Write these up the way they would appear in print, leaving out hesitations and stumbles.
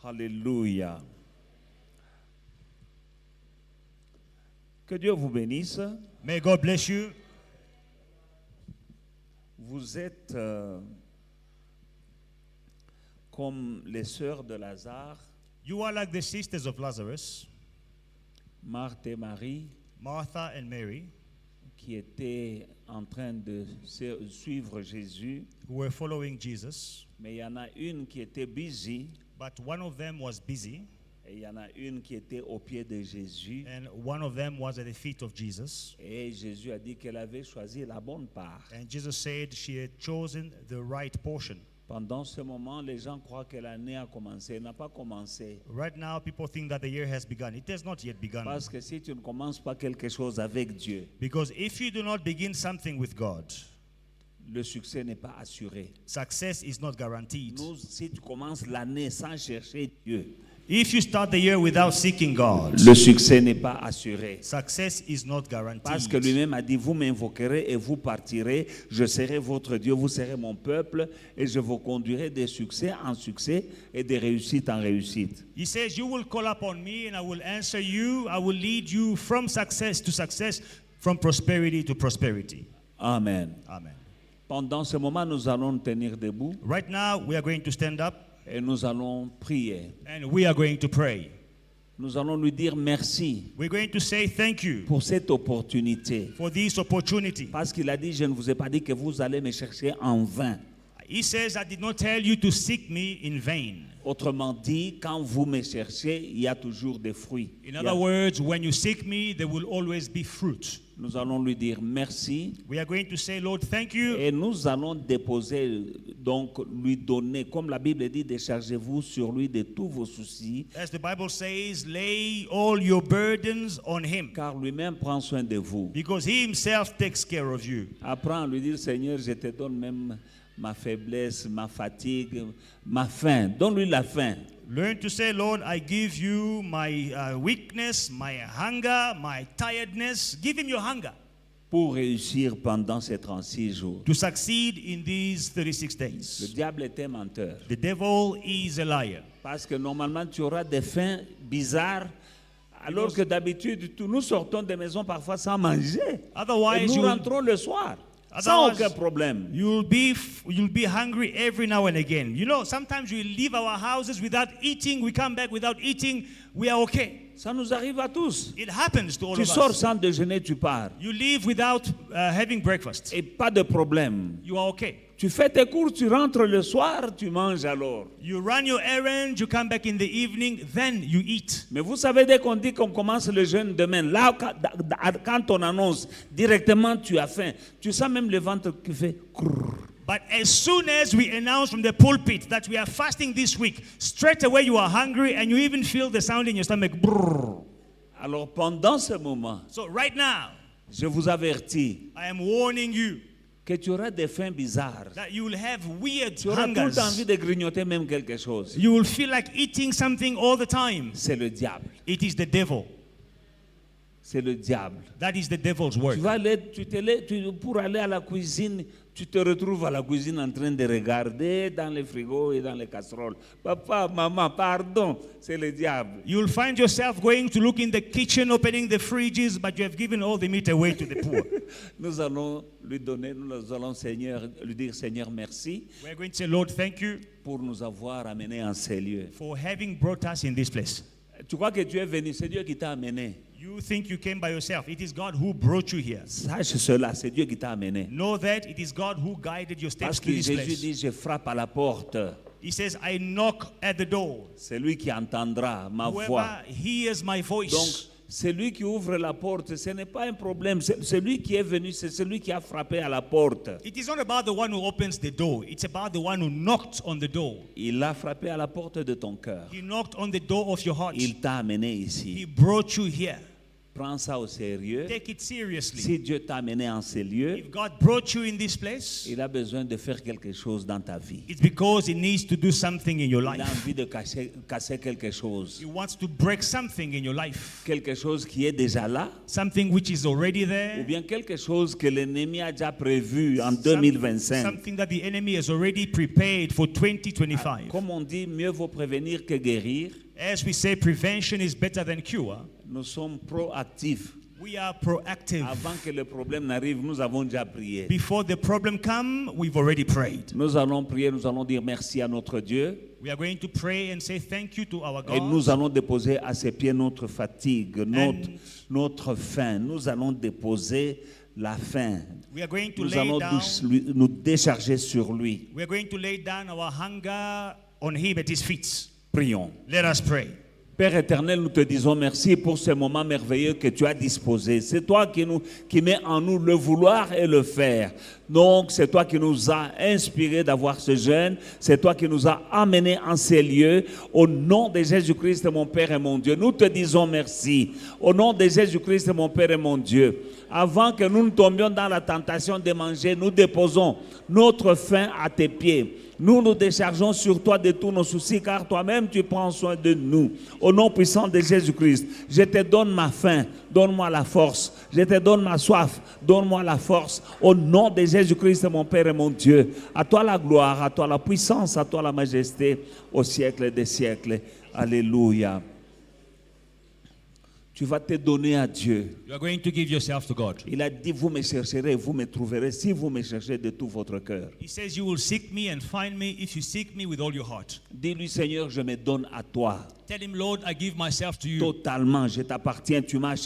Alléluia. Que Dieu vous bénisse. May God bless you. Vous êtes comme les sœurs de Lazare, You are like the sisters of Lazarus, Marthe et Marie, Martha and Mary, qui étaient en train de suivre Jésus. who were following Jesus, Mais il y en a une qui était busy but one of them was busy, et il y en a une qui était au pied de Jésus. and one of them was at the feet of Jesus. Et Jésus a dit qu'elle avait choisi la bonne part. And Jesus said she had chosen the right portion. Pendant ce moment, les gens croient que l'année a commencé. Elle n'a pas commencé. Right now, people think that the year has begun. It has not yet begun. Parce que si tu ne commences pas quelque chose avec Dieu, Because if you do not begin something with God, le succès n'est pas assuré. success is not guaranteed. Nous, si tu commences l'année sans chercher Dieu, If you start the year without seeking God, le succès n'est pas assuré. success is not Parce que guaranteed. lui-même a dit, vous m'invoquerez et vous partirez, je serai votre Dieu, vous serez mon peuple et je vous conduirai de succès en succès et de réussite en réussite. He says, you will call upon me and I will answer you. I will lead you from success to success, from prosperity to prosperity. Amen. Amen. Pendant ce moment, nous allons nous tenir debout Right now, we are going to stand up et nous allons prier. and we are going to pray. Nous allons lui dire merci We're going to say thank you pour cette opportunité. for this opportunity. Parce qu'il a dit, je ne vous ai pas dit que vous allez me chercher en vain. He says, I did not tell you to seek me in vain. Autrement dit, quand vous me cherchez, il y a toujours des fruits. In other words, when you seek me, there will always be fruit. Nous allons lui dire merci We are going to say, Lord, thank you. et nous allons déposer, donc lui donner, comme la Bible dit, déchargez-vous sur lui de tous vos soucis, As the Bible says, lay all your burdens on him, car lui-même prend soin de vous. because he himself takes care of you. Apprends à lui dire, Seigneur, je te donne même ma faiblesse, ma fatigue, ma faim. Donne-lui la faim. Learn to say, Lord, I give you my weakness, my hunger, my tiredness. Give him your hunger Pour réussir pendant ces 36 jours. to succeed in these 36 Le days. diable est un menteur. The devil is a liar. Parce que normalement, tu auras des fins bizarres, alors que d'habitude, nous sortons des maisons parfois sans manger. Et Otherwise, nous rentrons le soir, sans aucun problème. you'll be hungry every now and again. You know, sometimes we leave our houses without eating. We come back without eating. We are okay. Ça nous arrive à tous. It happens to all Tu of sors us. sans déjeuner, tu pars. You leave without having breakfast. Et pas de problème. You are okay. Tu fais tes courses, tu rentres le soir, tu manges alors. You run your errands, you come back in the evening, then you eat. Mais vous savez, dès qu'on dit qu'on commence le jeûne demain, là, quand on annonce, directement tu as faim. Tu sens même le ventre qui fait crrr. But as soon as we announce from the pulpit that we are fasting this week, straight away you are hungry and you even feel the sound in your stomach. Brrr. Alors pendant ce moment, So right now, je vous avertis I am warning you que tu auras des faims bizarres. that you will have weird Tu auras tout le temps envie hungers. de grignoter même quelque chose. You will feel like eating something all the time. C'est le diable. It is the devil. C'est le diable. That is the devil's work. Tu vas aller, pour aller à la cuisine, tu te retrouves à la cuisine en train de regarder dans les frigos et dans les casseroles. Papa, maman, pardon, c'est le diable. You will find yourself going to look in the kitchen, opening the fridges, but you have given all the meat away to the poor. Nous allons lui donner, nous allons Seigneur, lui dire Seigneur merci We're going to say, Lord, thank you pour nous avoir amenés en ces lieux. for having brought us in this place. Tu crois que tu es venu, c'est Dieu qui t'a amené. You think you came by yourself. It is God who brought you here. Sache cela, c'est Dieu qui t'a amené. Know that it is God who guided your steps Parce to que this Jésus place. dit, je frappe à la porte. He says, I knock at the door. C'est lui qui entendra ma voix. Whoever hears my Donc, voice. celui qui ouvre la porte, ce n'est pas un problème. C'est celui qui est venu, c'est celui qui a frappé à la porte. It is not about the one who opens the door. It's about the one who knocked on the door. Il a frappé à la porte de ton cœur. He knocked on the door of your heart. Il t'a amené He ici. brought you here. Prends ça au sérieux. Take it seriously. Si Dieu t'a amené en ces lieux, If God brought you in this place, il a besoin de faire quelque chose dans ta vie. it's because He needs to do something in your Il a life. envie de casser quelque chose. He wants to break something in your life. Quelque chose qui est déjà là, Something which is already ou there. bien quelque chose que l'ennemi a déjà prévu en 2025. Something that the enemy has already prepared for 2025. Comme on dit, mieux vaut prévenir que guérir. As we say, prevention is better than cure. Nous sommes proactifs. We are proactive. Avant que le problème n'arrive, nous avons déjà prié. Before the problem come, we've already prayed. Nous allons prier, nous allons dire merci à notre Dieu. We are going to pray and say thank you to our Et God. nous allons déposer à ses pieds notre fatigue, notre faim. Nous allons déposer la faim. We are going to Nous lay allons down. nous décharger sur lui. We are going to lay down our hunger on Him at His feet. Prions. Let us pray. Père éternel, nous te disons merci pour ce moment merveilleux que tu as disposé. C'est toi qui mets en nous le vouloir et le faire. Donc, c'est toi qui nous as inspiré d'avoir ce jeûne. C'est toi qui nous as amenés en ces lieux. Au nom de Jésus-Christ, mon Père et mon Dieu, nous te disons merci. Au nom de Jésus-Christ, mon Père et mon Dieu, avant que nous ne tombions dans la tentation de manger, nous déposons notre faim à tes pieds. Nous nous déchargeons sur toi de tous nos soucis, car toi-même tu prends soin de nous. Au nom puissant de Jésus-Christ, je te donne ma faim, donne-moi la force. Je te donne ma soif, donne-moi la force. Au nom de Jésus-Christ, mon Père et mon Dieu, à toi la gloire, à toi la puissance, à toi la majesté, au siècle des siècles. Alléluia. Tu vas te donner à Dieu. You are going to give yourself to God. Il a dit, vous me chercherez, vous me trouverez si vous me cherchez de tout votre cœur. He says, you will seek me and find me if you seek me with all your heart. Dis-lui, Seigneur, je me donne à toi. Tell him, Lord, I give myself to you. Totalement, je t'appartiens. Tu m'as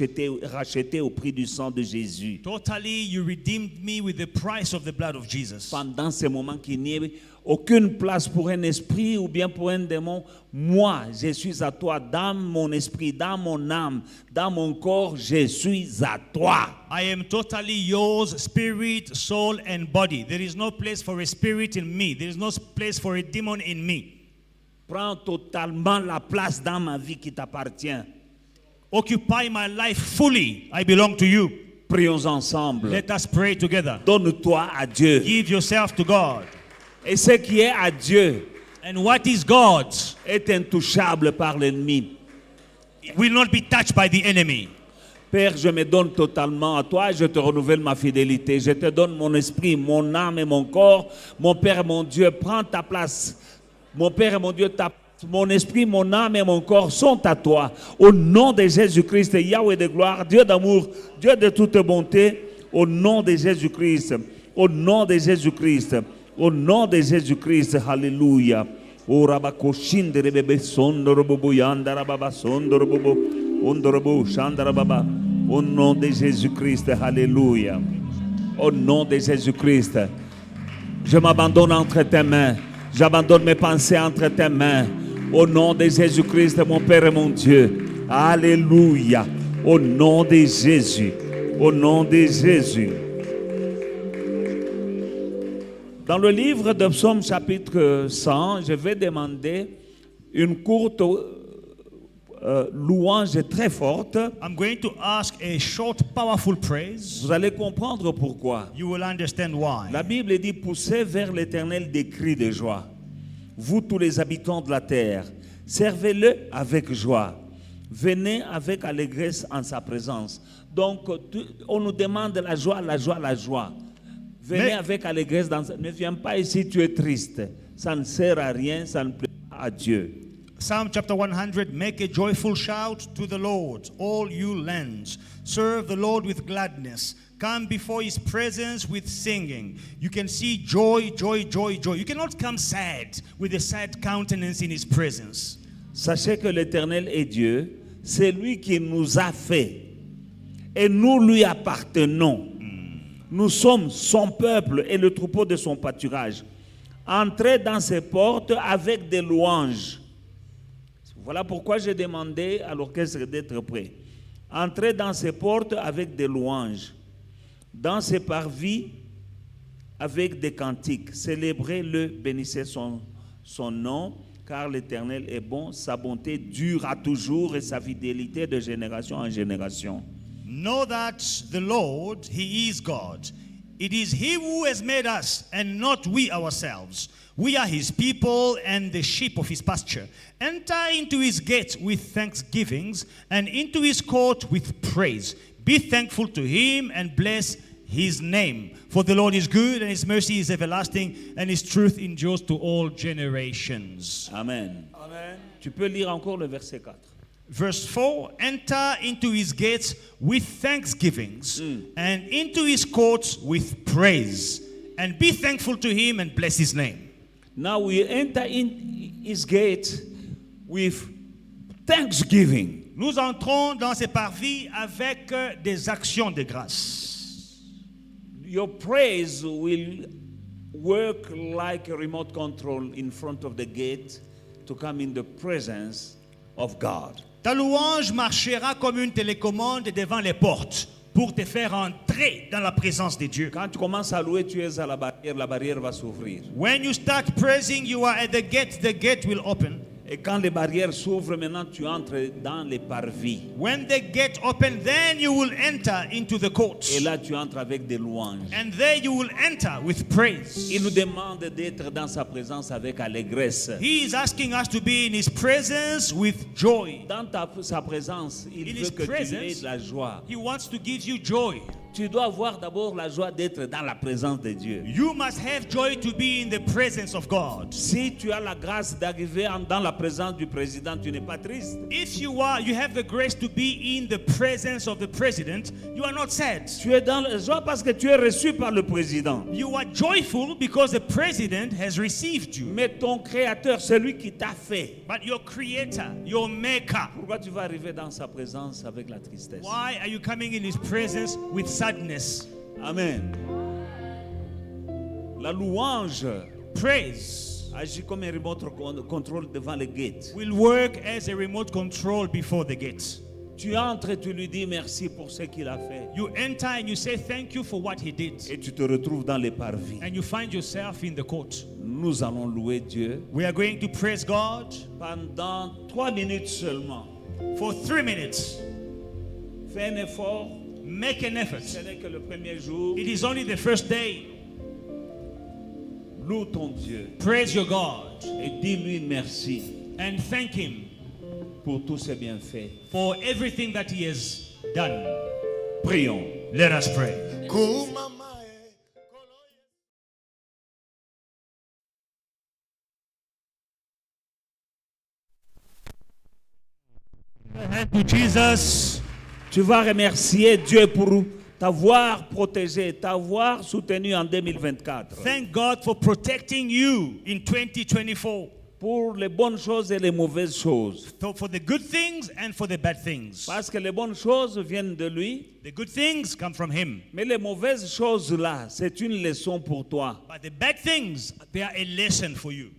racheté au prix du sang de Jésus. Totally, you redeemed me with the price of the blood of Jesus. Pendant ces moments qu'il n'y ait aucune place pour un esprit ou bien pour un démon, moi, je suis à toi. Dans mon esprit, dans mon âme, dans mon corps, je suis à toi. I am totally yours, spirit, soul, and body. There is no place for a spirit in me. There is no place for a demon in me. Prends totalement la place dans ma vie qui t'appartient. Occupy my life fully. I belong to you. Prions ensemble. Let us pray together. Donne-toi à Dieu. Give yourself to God. Et ce qui est à Dieu And what is God's est intouchable par l'ennemi. will not be touched by the enemy. Père, je me donne totalement à toi et je te renouvelle ma fidélité. Je te donne mon esprit, mon âme et mon corps. Mon Père, mon Dieu, prends ta place. Mon Père et mon Dieu, mon esprit, mon âme et mon corps sont à toi. Au nom de Jésus-Christ, Yahweh de gloire, Dieu d'amour, Dieu de toute bonté, au nom de Jésus-Christ, au nom de Jésus-Christ, au nom de Jésus-Christ, alléluia. O rabakoshindere bebe sondorobo yandara baba sondorobo ondorobo shandara baba. Au nom de Jésus-Christ, alléluia. Au nom de Jésus-Christ, je m'abandonne entre tes mains. J'abandonne mes pensées entre tes mains. Au nom de Jésus-Christ, mon Père et mon Dieu. Alléluia. Au nom de Jésus. Au nom de Jésus. Dans le livre de Psaume chapitre 100, je vais demander une courte louange très forte. I'm going to ask a short, powerful praise. Vous allez comprendre pourquoi. You will understand why. La Bible dit, poussez vers l'Éternel des cris de joie. Vous tous les habitants de la terre, servez-le avec joie. Venez avec allégresse en sa présence. Donc, on nous demande la joie, la joie, la joie. Venez avec allégresse. Ne viens pas ici, tu es triste. Ça ne sert à rien, ça ne plaît pas à Dieu. Psalm chapter 100, make a joyful shout to the Lord, all you lands. Serve the Lord with gladness. Come before his presence with singing. You can see joy, joy, joy, joy. You cannot come sad with a sad countenance in his presence. Sachez que l'Éternel est Dieu, c'est lui qui nous a fait. Et nous lui appartenons. Nous sommes son peuple et le troupeau de son pâturage. Entrez dans ses portes avec des louanges. Voilà pourquoi j'ai demandé à l'orchestre d'être prêt. Entrez dans ses portes avec des louanges. Dans ses parvis avec des cantiques. Célébrez-le, bénissez son nom, car l'Éternel est bon, sa bonté dure à toujours et sa fidélité de génération en génération. Know that the Lord, He is God. It is He who has made us, and not we ourselves. We are His people and the sheep of His pasture. Enter into His gates with thanksgivings, and into His court with praise. Be thankful to Him and bless His name. For the Lord is good, and His mercy is everlasting, and His truth endures to all generations. Amen. Amen. Tu peux lire encore le verset 4. Verse 4, enter into His gates with thanksgivings, and into His courts with praise. And be thankful to Him and bless His name. Now we enter in His gate with thanksgiving. Nous entrons dans ses parvis avec des actions de grâce. Your praise will work like a remote control in front of the gate to come in the presence of God. Ta louange marchera comme une télécommande devant les portes pour te faire entrer dans la présence de Dieu. Quand tu commences à louer, tu es à la barrière va s'ouvrir. When you start praising, you are at the gate will open. Et quand les barrières s'ouvrent, maintenant tu entres dans les parvis. When the gate open, then you will enter into the courts. Et là tu entres avec des louanges. And there you will enter with praise. Il nous demande d'être dans sa présence avec allégresse. He is asking us to be in His presence with joy. Dans sa présence, il veut que tu aies de la joie. He wants to give you joy. Tu dois avoir d'abord la joie d'être dans la présence de Dieu. You must have joy to be in the presence of God. Si tu as la grâce d'arriver dans la présence du président, tu n'es pas triste. If you have the grace to be in the presence of the president, you are not sad. Tu es dans la joie parce que tu es reçu par le président. You are joyful because the president has received you. Mais ton créateur, celui qui t'a fait. But your creator, your maker. Pourquoi tu vas arriver dans sa présence avec la tristesse? Why are you coming in His presence with sadness? Amen. La louange, praise, agit comme un remote control devant le gate. Will work as a remote control before the gate. Tu entres et tu lui dis merci pour ce qu'il a fait. You enter and you say thank you for what He did. Et tu te retrouves dans les parvis. And you find yourself in the court. Nous allons louer Dieu. We are going to praise God pendant 3 minutes seulement. For 3 minutes. Fais un effort. Make an effort. Ce n'est que le premier jour. It is only the first day. Loue ton Dieu. Praise your God. Et dis-lui merci. And thank Him. Pour tous ses bienfaits. For everything that He has done. Prions. Let us pray. To Jesus. Tu vas remercier Dieu pour t'avoir protégé, t'avoir soutenu en 2024. Thank God for protecting you in 2024. Pour les bonnes choses et les mauvaises choses. So for the good things and for the bad things. Parce que les bonnes choses viennent de lui. The good things come from Him. Mais les mauvaises choses là, c'est une leçon pour toi. But the bad things, they are a lesson for you.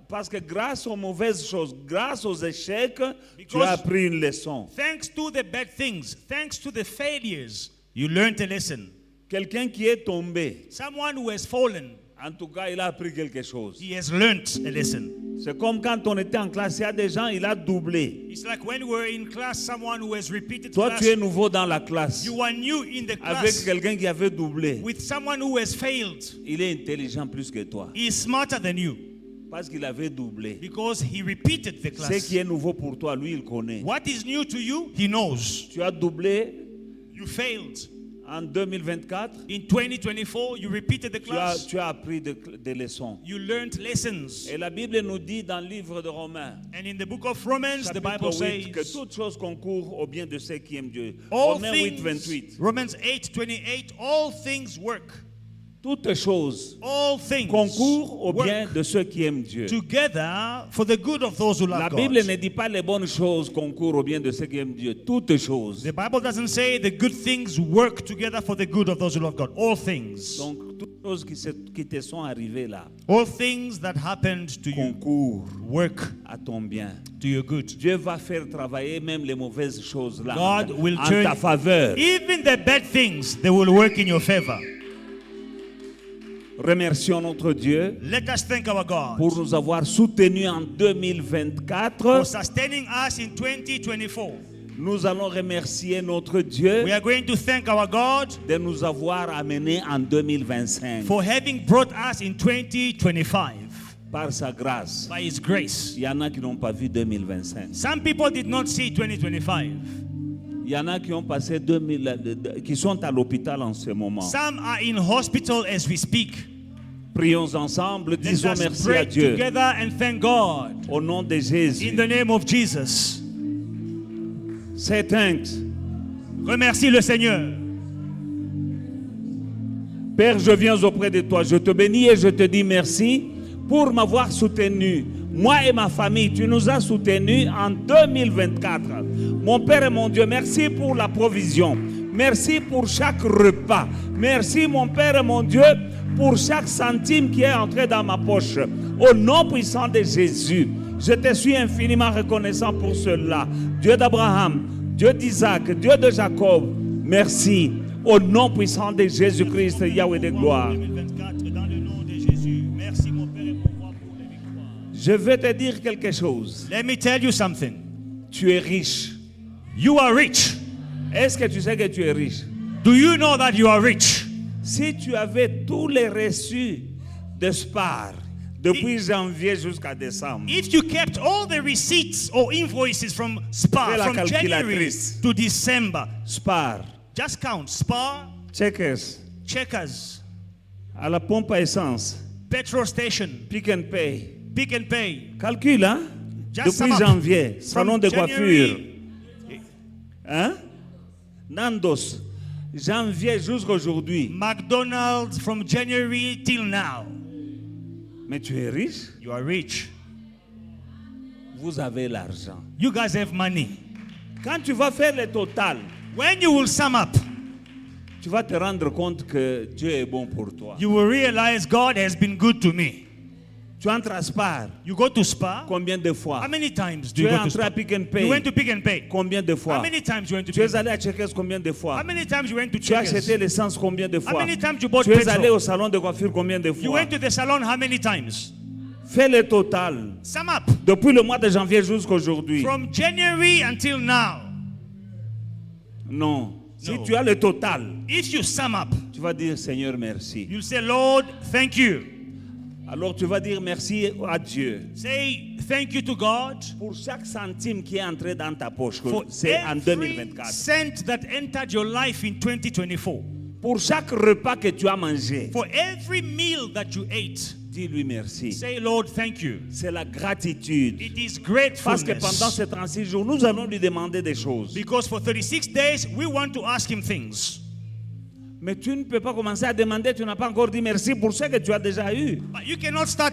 Parce que grâce aux mauvaises choses, grâce aux échecs, tu as appris une leçon. Thanks to the bad things, thanks to the failures, you learned a lesson. Quelqu'un qui est tombé. Someone who has fallen. En tout cas, il a appris quelque chose. He has learned a lesson. C'est comme quand on était en classe, il y a des gens, il a doublé. It's like when we're in class, someone who has repeated Toi, class. tu es nouveau dans la classe. You are new in the class. Avec quelqu'un qui avait doublé. With someone who has failed. Il est intelligent plus que toi. He is smarter than you. Parce qu'il avait doublé. Because he repeated the class. Ce qui est nouveau pour toi, lui, il connaît. What is new to you, he knows. Tu as doublé. You failed. En 2024, in 2024, you repeated the class. Tu as appris des leçons. You learned lessons. Et la Bible nous dit dans le livre de Romains, and in the book of Romans, the Bible says que toutes choses concourent au bien de ceux qui aiment Dieu. All Romains 8:28. Romans 8:28. All things work. Toutes choses all things concourent au bien de ceux qui aiment Dieu. Together for the good of those who love God. La Bible ne dit pas les bonnes choses concourent au bien de ceux qui aiment Dieu. Toutes choses. The Bible doesn't say the good things work together for the good of those who love God. All things. Donc toutes choses qui te sont arrivées là. All things that happened to concourent you work à ton bien. To your good. Dieu va faire travailler même les mauvaises choses là God will en turn ta faveur. Even the bad things, they will work in your favor. Remercions notre Dieu. Let us thank our God pour nous avoir soutenus en 2024. for sustaining us in 2024. Nous allons remercier notre Dieu We are going to thank our God de nous avoir amenés en 2025 for having brought us in 2025 par sa grâce. by His grace. Il y en a qui n'ont pas vu 2025. Some people did not see 2025. Il y en a qui ont passé 2000, qui sont à l'hôpital en ce moment. Some are in hospital as we speak. Prions ensemble, Let disons us merci pray à Dieu. together and thank God Au nom de Jésus. in the name of Jesus. Say thanks. Remercie le Seigneur. Père, je viens auprès de toi. Je te bénis et je te dis merci pour m'avoir soutenu. Moi et ma famille, tu nous as soutenus en 2024. Mon Père et mon Dieu, merci pour la provision. Merci pour chaque repas. Merci, mon Père et mon Dieu, pour chaque centime qui est entré dans ma poche. Au nom puissant de Jésus, je te suis infiniment reconnaissant pour cela. Dieu d'Abraham, Dieu d'Isaac, Dieu de Jacob, merci. Au nom puissant de Jésus-Christ, Yahweh de gloire. 2024, dans le nom de Jésus. Merci mon Père et mon roi pour les victoires. Je vais te dire quelque chose. Let me tell you something. Tu es riche. You are rich. Est-ce que tu sais que tu es riche? Do you know that you are rich? Si tu avais tous les reçus de Spar depuis janvier jusqu'à décembre, If you kept all the receipts or invoices from Spa Fais la from January calculatrice. to December, Spar, just count Spa, Checkers, Checkers, à la pompe à essence, petrol station, Pick and Pay. Pick and Pay. Calcule, hein? Just Depuis sum up. janvier, salon de coiffure. January, Hein? Nandos, janvier jusqu'aujourd'hui. McDonald's from January till now. Mais tu es riche, You are rich. vous avez l'argent. You guys have money. Quand tu vas faire le total, When you will sum up, tu vas te rendre compte que Dieu est bon pour toi. you will realize God has been good to me. Tu entres à Spar, You go to Spa. combien de fois? How many times do Tu you es go to entré à Spa? Pick and You went Pay, to Pick and Pay. combien de How fois? many times you went to Tu Pick es allé à Checkers combien de fois? How many times you went to Tu as acheté Checkers? l'essence combien de How fois? many times you bought Tu es allé petrol? au salon de coiffure combien de You fois? went to the salon how many times? Fais le total. Sum up. Depuis le mois de janvier jusqu'à aujourd'hui. From January until now. Non. Si No. tu as le total, If you sum up, tu vas dire Seigneur merci. you'll say, Lord, thank you. Alors tu vas dire merci à Dieu Say thank you to God pour chaque centime qui est entré dans ta poche. for C'est en every 2024. cent that entered your life in 2024. Pour chaque repas que tu as mangé, For every meal that you ate. dis-lui merci. Say, Lord, thank you. C'est la gratitude. It is Parce que pendant gratefulness. ces 36 jours, nous allons lui demander des choses. Because for 36 days, we want to ask him things. Mais tu ne peux pas commencer à demander, tu n'as pas encore dit merci pour ce que tu as déjà eu. But you cannot start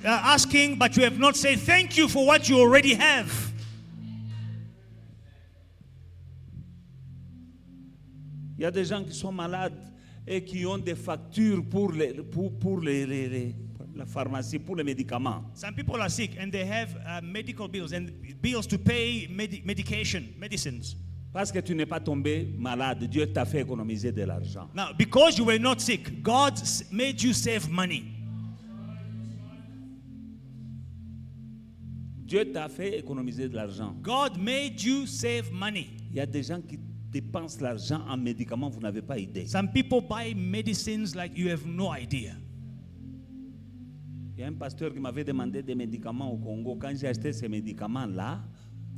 asking, but you have not said thank you for what you already have. Il y a des gens qui sont malades et qui ont des factures pour la pharmacie, pour les médicaments. Some people are sick and they have medical bills and bills to pay medicines. Parce que tu n'es pas tombé malade, Dieu t'a fait économiser de l'argent. Now, because you were not sick, God made you save money. Dieu t'a fait économiser de l'argent. God made you save money. Il y a des gens qui dépensent l'argent en médicaments, vous n'avez pas idée. Some people buy medicines like you have no idea. Il y a un pasteur qui m'avait demandé des médicaments au Congo. Quand j'ai acheté ces médicaments-là,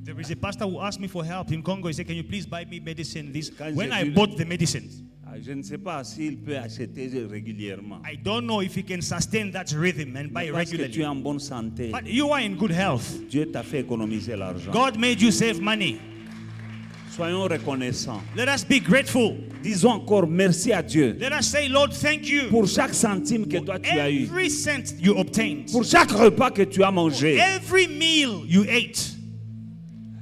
There is a pastor who asked me for help in Congo. He said, can you please buy me medicine? Quand When j'ai I vu- bought the medicines, je ne sais pas s'il peut acheter régulièrement. I don't know if he can sustain that rhythm and buy Parce que tu es regularly. en bonne santé, But you are in good health. Dieu t'a fait économiser l'argent. God made you save money. Soyons reconnaissants. Let us be grateful. Disons encore merci à Dieu Let us say, Lord, thank you pour chaque centime que toi tu as eu, every cent you obtained, pour chaque repas que tu as mangé, every meal you ate.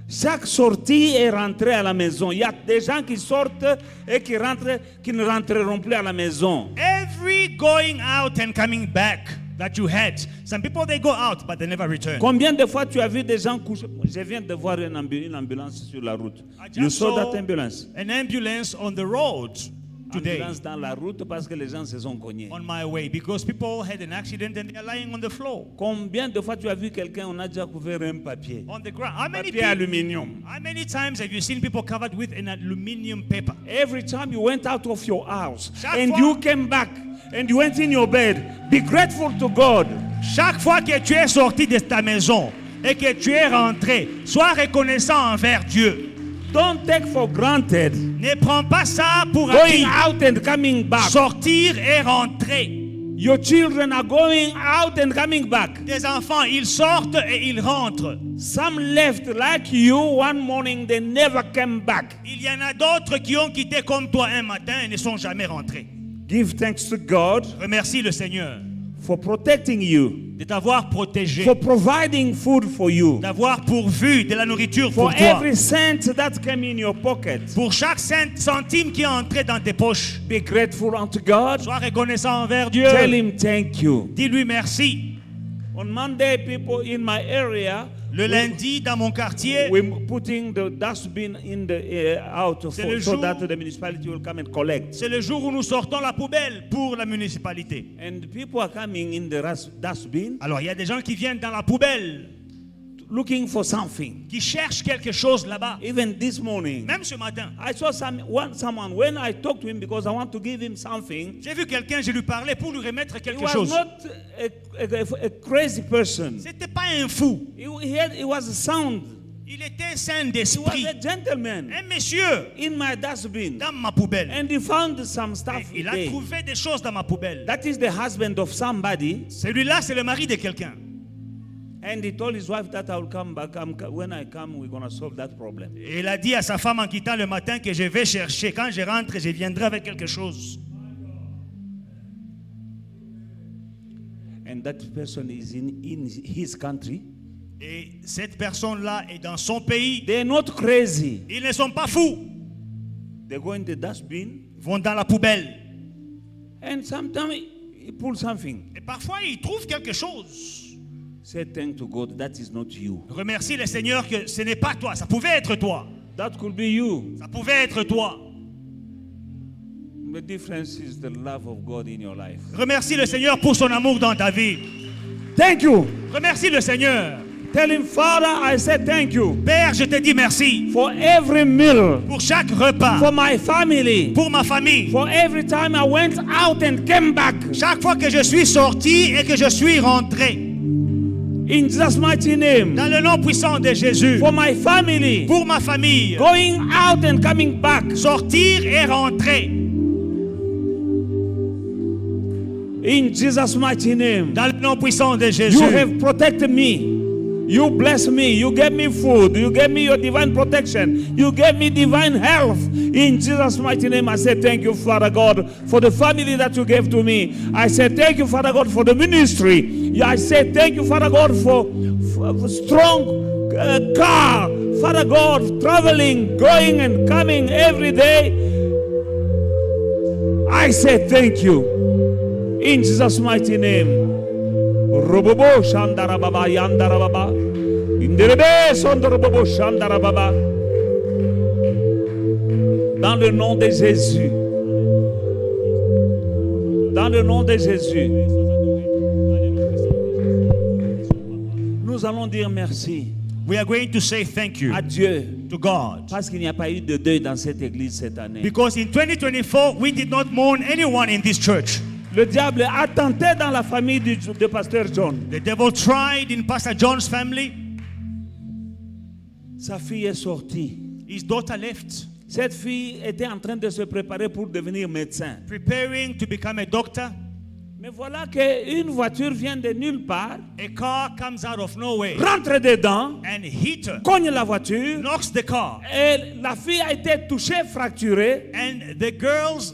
chaque sortie est rentrée à la maison. Il y a des gens qui sortent et qui rentrent, qui ne rentreront plus à la maison. Every going out and coming back that you had. Some people, they go out, but they never return. Combien de fois tu as vu des gens coucher? Je viens de voir une ambulance sur la route. I You just saw saw that ambulance. an ambulance on the road. today ambulance dans la route parce que les gens se sont cognés. on my way because people had an accident and they're lying on the floor, Combien de fois tu as vu quelqu'un, on a déjà couvert un papier? on the ground. Papier aluminium. How many times have you seen people covered with an aluminium paper? Every time you went out of your house Chaque and fois- you came back and you went in your bed, be grateful to God. Chaque fois que tu es sorti de ta maison et que tu es rentré, sois reconnaissant envers Dieu. Don't take for granted Ne prends pas ça pour going acquis. out and coming back. Sortir et rentrer. Your children are going out and coming back. Tes enfants, ils sortent et ils rentrent. Some left like you one morning, they never came back. Il y en a d'autres qui ont quitté comme toi un matin et ne sont jamais rentrés. Give thanks to God Remercie le Seigneur for protecting you, de t'avoir protégé, for providing food for you, d'avoir pourvu de la nourriture for pour toi. every cent that came in your pocket. Pour chaque centime qui est entré dans tes poches, Be grateful unto God. sois reconnaissant envers Dieu. Tell him thank you. Dis-lui merci. On Monday, people in my area, Le lundi, dans mon quartier, we're putting the dustbin in the out C'est le so jour- that the municipality will come and collect. c'est le jour où nous sortons la poubelle pour la municipalité. And people are coming in the dustbin Alors, il y a des gens qui viennent dans la poubelle, looking for something. qui cherchent quelque chose là-bas. Even this morning, Même ce matin, I saw someone when I talked to him because I want to give him something. j'ai vu quelqu'un, je lui parlais pour lui remettre He quelque was chose. not a crazy person. C'était pas un fou. He was sound. Il était sain He was d'esprit. a gentleman Un monsieur in my dustbin. dans ma poubelle. And he found some stuff Il a there. trouvé des choses dans ma poubelle. That is the husband of somebody. Celui-là, c'est le mari de quelqu'un. And he told his wife that I will come back. When I come, we're going to solve that problem. Et il a dit à sa femme en quittant le matin que je vais chercher. Quand je rentre, je viendrai avec quelque chose. And that person is in his country. Et cette personne-là est dans son pays. They're not crazy. Ils ne sont pas fous. They go in the dustbin. Ils vont dans la poubelle. And sometimes he pulls something. Et parfois, ils trouvent quelque chose. Say thank to God. That is not you. Remercie le Seigneur que ce n'est pas toi. Ça pouvait être toi. That could be you. Ça pouvait être toi. The difference is the love of God in your life. Remercie le Seigneur pour son amour dans ta vie. Thank you. Remercie le Seigneur. Tell him, Father, I said thank you Père, je te dis merci for every meal, pour chaque repas, for my family, pour ma famille. for every time I went out and came back. Chaque fois que je suis sorti et que je suis rentré. In Jesus' mighty name. Dans le nom puissant de Jésus. For my family, Pour ma famille. going out and coming back. Sortir et rentrer. In Jesus' mighty name. Dans le nom puissant de Jésus. You have protected me. You bless me. You gave me food. You gave me your divine protection. You gave me divine health. In Jesus' mighty name, I say thank you, Father God, for the family that you gave to me. I say thank you, Father God, for the ministry. I say thank you, Father God, for strong car. Father God, traveling, going and coming every day. I say thank you. In Jesus' mighty name. Robobo Shandara Baba Yandara Baba. Inderebe Sondoro Bobo Shandara Baba. Dans le nom de Jésus. Dans le nom de Jésus. Nous allons dire merci We are going to say thank you à Dieu to God. parce qu'il n'y a pas eu de deuil dans cette église cette année. Because in 2024, we did not mourn anyone in this church. Le diable a tenté dans la famille de Pasteur John. The devil tried in Pastor John's family. Sa fille est sortie. His daughter left, Cette fille était en train de se préparer pour devenir médecin. preparing to become a doctor. Mais voilà qu'une voiture vient de nulle part, A car comes out of nowhere rentre dedans, and hit her, cogne la voiture, knocks the car, et la fille a été touchée, fracturée. and the girl's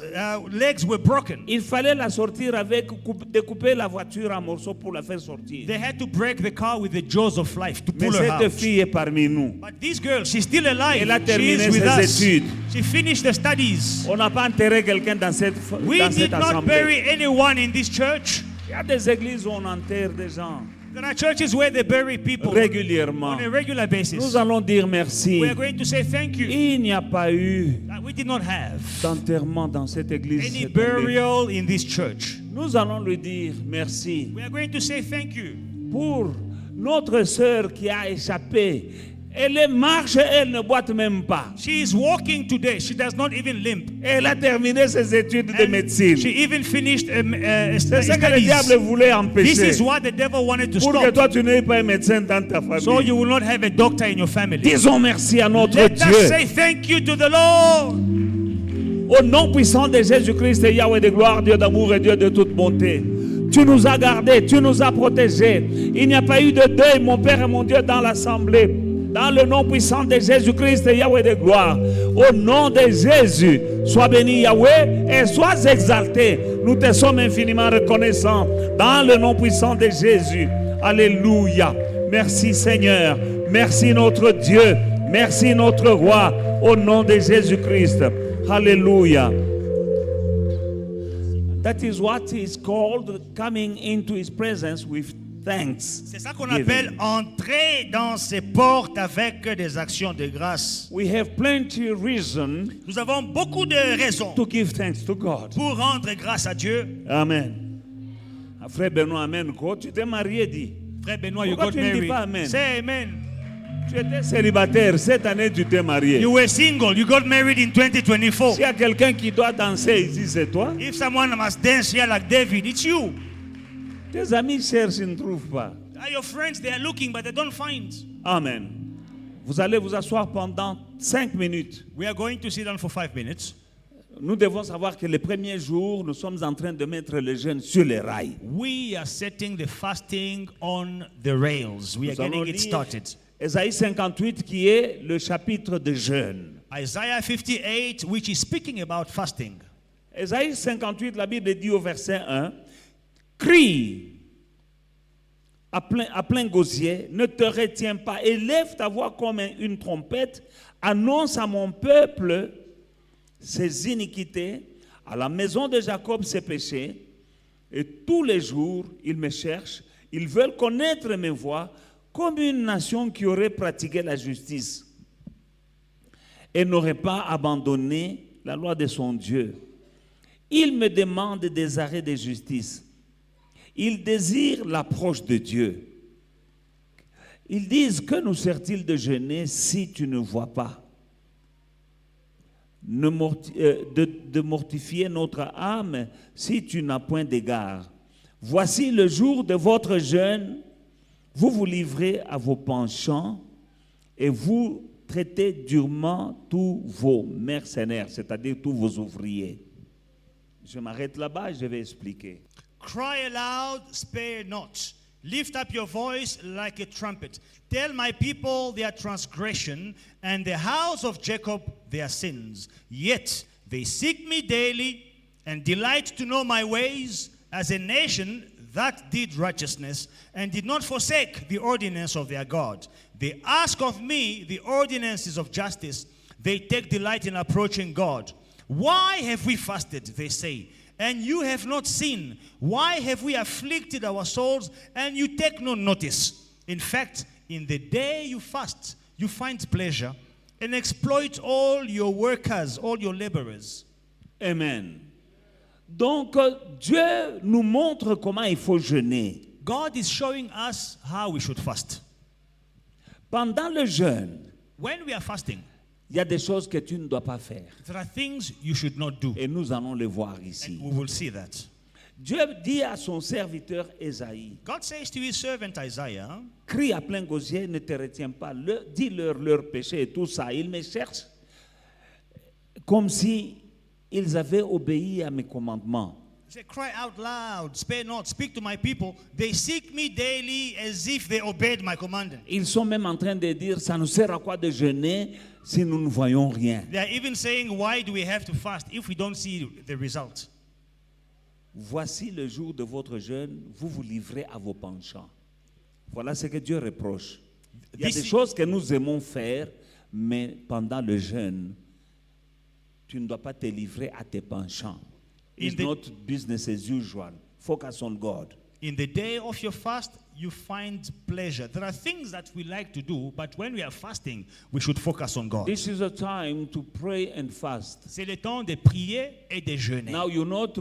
legs were broken. Il fallait la sortir avec, découper la voiture en morceaux pour la faire sortir. They had to break the car with the jaws of life to Mais pull her cette out. fille est parmi nous. But this girl, she's still alive. Elle a She terminé is with ses us. études. She finished the studies. On n'a pas enterré quelqu'un dans cette We did not assemblée. bury anyone in this church. Il y a des églises où on enterre des gens. There are churches where they bury people régulièrement. on a regular basis. Nous allons dire merci. We are going to say thank you. Il n'y a pas eu That we did not have d'enterrement dans cette église. any cette année. burial in this church. Nous allons lui dire merci We are going to say thank you pour notre sœur qui a échappé. Elle marche, elle ne boite même pas. She is walking today. She does not even limp. Elle a terminé ses études de And médecine. she even finished C'est ce que le diable studies. voulait This empêcher. is what the devil wanted to Pour que stop. toi, tu n'aies pas un médecin dans ta famille. So you will not have a doctor in your family. Disons merci à notre Let us Dieu. say thank you to the Lord. Au nom puissant de Jésus-Christ, Yahweh de gloire, Dieu d'amour et Dieu de toute bonté. Tu nous as gardés, tu nous as protégés. Il n'y a pas eu de deuil, mon Père et mon Dieu, dans l'assemblée. Dans le nom puissant de Jésus-Christ, Yahweh de gloire. Au nom de Jésus, sois béni Yahweh et sois exalté. Nous te sommes infiniment reconnaissants. Dans le nom puissant de Jésus. Alléluia. Merci Seigneur. Merci notre Dieu. Merci notre Roi. Au nom de Jésus-Christ. Alléluia. That is what is called coming into his presence with thanks. C'est ça qu'on appelle entrer dans ses portes avec des actions de grâce. We have plenty of reason Nous avons beaucoup de raisons to give thanks to God. pour rendre grâce à Dieu. Amen. Frère Benoît, amen. Quand tu t'es marié, dis. Frère Benoît, you Pourquoi got tu ne dis married. pas amen? Say amen. Tu étais célibataire. Cette année, tu t'es marié. You were single. You got married in 2024. S'il y a quelqu'un qui doit danser ici, c'est toi. If someone must dance here like David, it's you. Tes amis cherchent, ils ne trouvent pas. Your friends, they are looking, but they don't find. Amen. Vous allez vous asseoir pendant 5 minutes. We are going to sit down for 5 minutes. Nous devons savoir que les premiers jours, nous sommes en train de mettre le jeûne sur les rails. We are setting the fasting on the rails. We are Nous allons getting it lire started. Ésaïe 58 qui est le chapitre de jeûne. Isaiah 58, which is speaking about fasting. Ésaïe 58, la Bible dit au verset 1, crie à plein gosier, ne te retiens pas, élève ta voix comme une trompette, annonce à mon peuple ses iniquités, à la maison de Jacob ses péchés, et tous les jours ils me cherchent, ils veulent connaître mes voies, comme une nation qui aurait pratiqué la justice et n'aurait pas abandonné la loi de son Dieu. Ils me demandent des arrêts de justice. Ils désirent l'approche de Dieu. Ils disent, que nous sert-il de jeûner si tu ne vois pas? De mortifier notre âme si tu n'as point d'égard. Voici le jour de votre jeûne. Vous vous livrez à vos penchants et vous traitez durement tous vos mercenaires, c'est-à-dire tous vos ouvriers. Je m'arrête là-bas et je vais expliquer. Cry aloud, spare not. Lift up your voice like a trumpet. Tell my people their transgression and the house of Jacob their sins. Yet they seek me daily and delight to know my ways, as a nation that did righteousness and did not forsake the ordinance of their God. They ask of me the ordinances of justice. They take delight in approaching God. Why have we fasted, they say, and you have not seen? Why have we afflicted our souls, and you take no notice? In fact, in the day you fast, you find pleasure and exploit all your workers, all your laborers. Amen. Donc, Dieu nous montre comment il faut jeûner. God is showing us how we should fast. Pendant le jeûne, When we are fasting, il y a des choses que tu ne dois pas faire. there are things you should not do. Et nous allons les voir ici. And we will see that. Dieu dit à son serviteur Ésaïe, God says to his servant Isaiah, crie à plein gosier, ne te retiens pas, dis-leur leurs péchés et tout ça. Ils me cherchent comme si ils avaient obéi à mes commandements. he said, cry out loud, spare not, speak to my people. They seek me daily as if they obeyed my commandment. Ils sont même en train de dire, ça nous sert à quoi de jeûner si nous ne voyons rien. They are even saying, why do we have to fast if we don't see the result? Voici le jour de votre jeûne, vous vous livrez à vos penchants. Voilà ce que Dieu reproche. Il y a des choses que nous aimons faire, mais pendant le jeûne, tu ne dois pas te livrer à tes penchants. It's not business as usual. Focus on God. In the day of your fast, you find pleasure. There are things that we like to do, but when we are fasting, we should focus on God. This is a time to pray and fast. C'est le temps de prier et de jeûner. Now you're not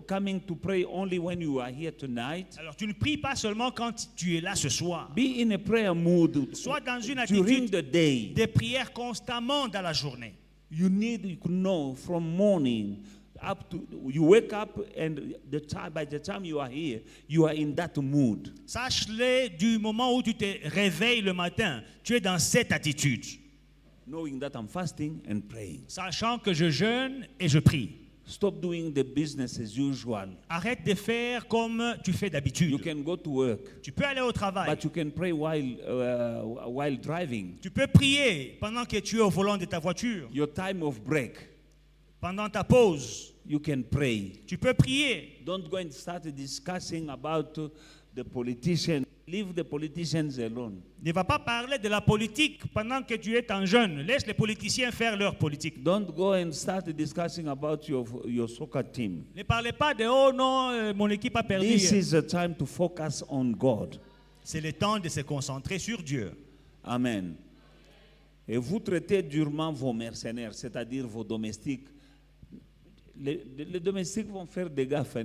coming to pray only when you are here tonight. Alors tu ne pries pas seulement quand tu es là ce soir. Be in a prayer mood Sois dans une during attitude the day. de prière constamment dans la journée. You need to know from morning up to you wake up, and by the time you are here, you are in that mood. Sache-le du moment où tu te réveilles le matin, tu es dans cette attitude. Knowing that I'm fasting and praying. Sachant que je jeûne et je prie. Stop doing the business as usual. Arrête de faire comme tu fais You d'habitude. can go to work, Tu peux aller au travail. but you can pray while driving. Tu peux prier pendant que tu es au volant de ta voiture. Your time of break, Pendant ta pause, you can pray. tu peux prier. Don't go and start discussing about the politicians. Leave the politicians alone. Ne va pas parler de la politique pendant que tu es en jeûne. Laisse les politiciens faire leur politique. Don't go and start discussing about your soccer team. Ne parlez pas de oh non, mon équipe a perdu. This is a time to focus on God. C'est le temps de se concentrer sur Dieu. Amen. Et vous traitez durement vos mercenaires, c'est-à-dire vos domestiques. Les domestiques vont faire des gaffes.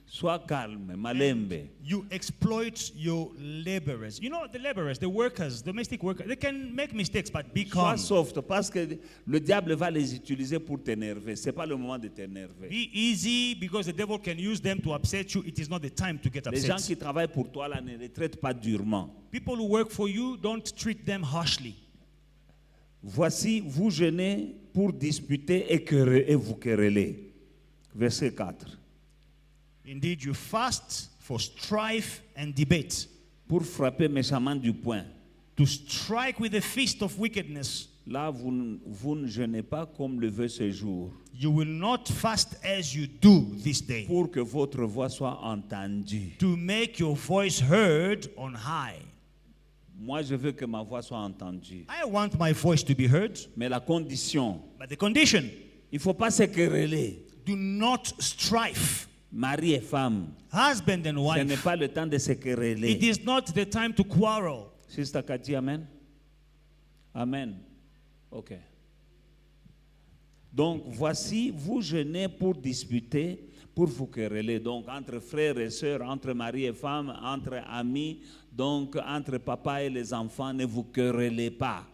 Sois calme, malembe. You exploit your laborers. You know, the laborers, the workers, domestic workers, they can make mistakes, but be calm. Sois soft, parce que le diable va les utiliser pour t'énerver. Ce n'est pas le moment de t'énerver. Be easy because the devil can use them to upset you. It is not the time to get Les gens upset. qui travaillent pour toi là, ne les traitent pas durement. People who work for you, don't treat them harshly. Voici, vous jeûnez pour disputer et vous quereller. Verset 4. Indeed, you fast for strife and debate, Pour frapper méchamment du poing. to strike with the fist of wickedness. Là, vous ne jeûnez pas comme le veut ce jour, You will not fast as you do this day, pour que votre voix soit entendue. to make your voice heard on high. Moi, je veux que ma voix soit entendue. I want my voice to be heard, Mais la condition, but the condition, il ne faut pas se quereller. do not strife. Mari et femme, Husband and ce n'est wife, pas le temps de se it quereller. is not the time to quarrel. Sister Cathy, amen? Amen. OK. Donc, voici, vous jeûnez pour disputer, pour vous quereller. Donc, entre frères et sœurs, entre mari et femme, entre amis, donc entre papa et les enfants, ne vous querellez pas.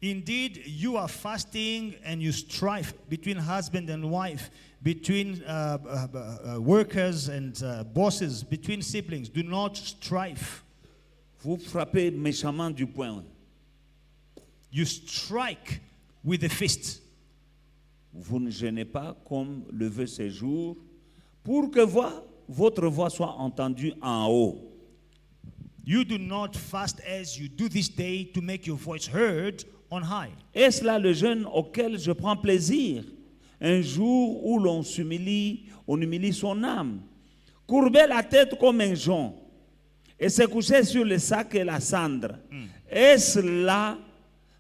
Indeed, you are fasting and you strife between husband and wife, between workers and bosses, between siblings. Do not strife. Vous frappez méchamment du poing. You strike with the fist. Vous ne jeûnez pas comme le veut ce jour, pour que votre voix soit entendue en haut. You do not fast as you do this day to make your voice heard on high. Est-ce là le jeûne auquel je prends plaisir? Un jour où l'on humilie son âme. Courber la tête comme un jonc et se coucher sur le sac et la cendre. Est-ce là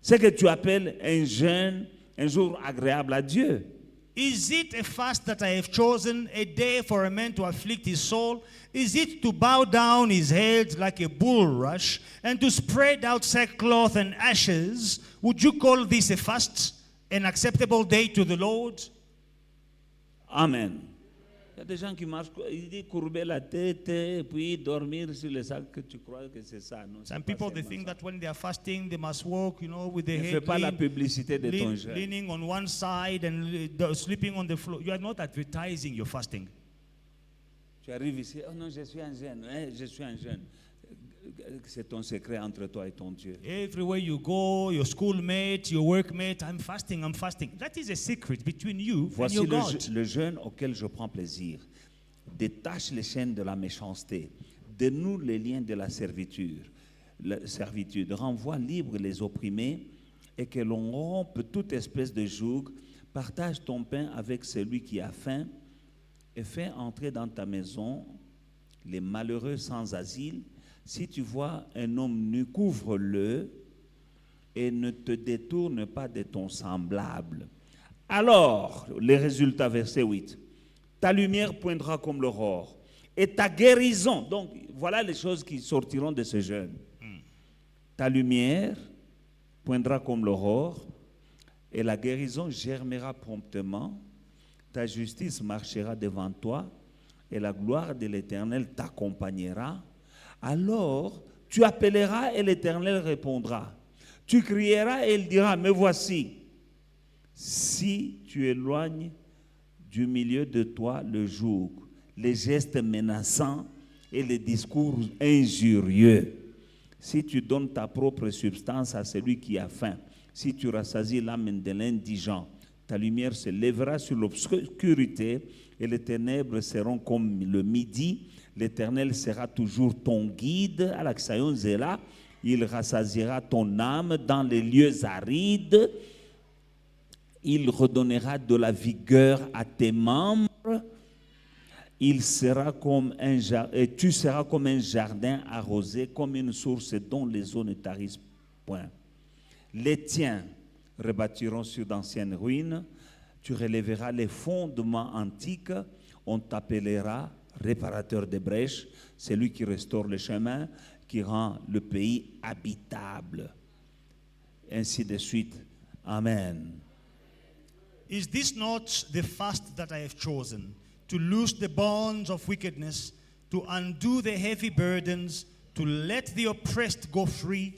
ce que tu appelles un jeûne, un jour agréable à Dieu? Is it a fast that I have chosen, a day for a man to afflict his soul? Is it to bow down his head like a bulrush and to spread out sackcloth and ashes? Would you call this a fast, an acceptable day to the Lord? Amen. Il y a des gens qui marchent, ils disent courber la tête et puis dormir sur le sac, que tu crois que c'est ça. Non, Some people, they think that when they are fasting, they must walk, with their ne fais head pas la publicité de ton jeûne. leaning on one side and sleeping on the floor. You are not advertising your fasting. Tu arrives ici, oh non, je suis un jeûne, je suis un jeûne. C'est ton secret entre toi et ton Dieu. Everywhere you go, your schoolmate, your workmate, I'm fasting. That is a secret between you and Voici your God. le jeûne auquel je prends plaisir. Détache les chaînes de la méchanceté. Dénoue les liens de la servitude. Renvoie libre les opprimés et que l'on rompe toute espèce de joug. Partage ton pain avec celui qui a faim et fais entrer dans ta maison les malheureux sans asile. Si tu vois un homme nu, couvre-le et ne te détourne pas de ton semblable. Alors, les résultats, verset 8. Ta lumière poindra comme l'aurore et ta guérison. Donc, voilà les choses qui sortiront de ce jeûne. Ta lumière poindra comme l'aurore, et la guérison germera promptement. Ta justice marchera devant toi, et la gloire de l'Éternel t'accompagnera. Alors, tu appelleras et l'Éternel répondra. Tu crieras et il dira, me voici. Si tu éloignes du milieu de toi le joug, les gestes menaçants et les discours injurieux, si tu donnes ta propre substance à celui qui a faim, si tu rassasies l'âme de l'indigent, ta lumière se lèvera sur l'obscurité et les ténèbres seront comme le midi. L'Éternel sera toujours ton guide. À l'Axayon Zéla, il rassasiera ton âme dans les lieux arides. Il redonnera de la vigueur à tes membres. Il sera comme et tu seras comme un jardin arrosé, comme une source dont les eaux ne tarissent point. Les tiens rebâtiront sur d'anciennes ruines. Tu relèveras les fondements antiques. On t'appellera réparateur des brèches, celui qui restaure le chemin, qui rend le pays habitable. Ainsi de suite. Amen. Is this not the fast that I have chosen? To loose the bonds of wickedness, to undo the heavy burdens, to let the oppressed go free,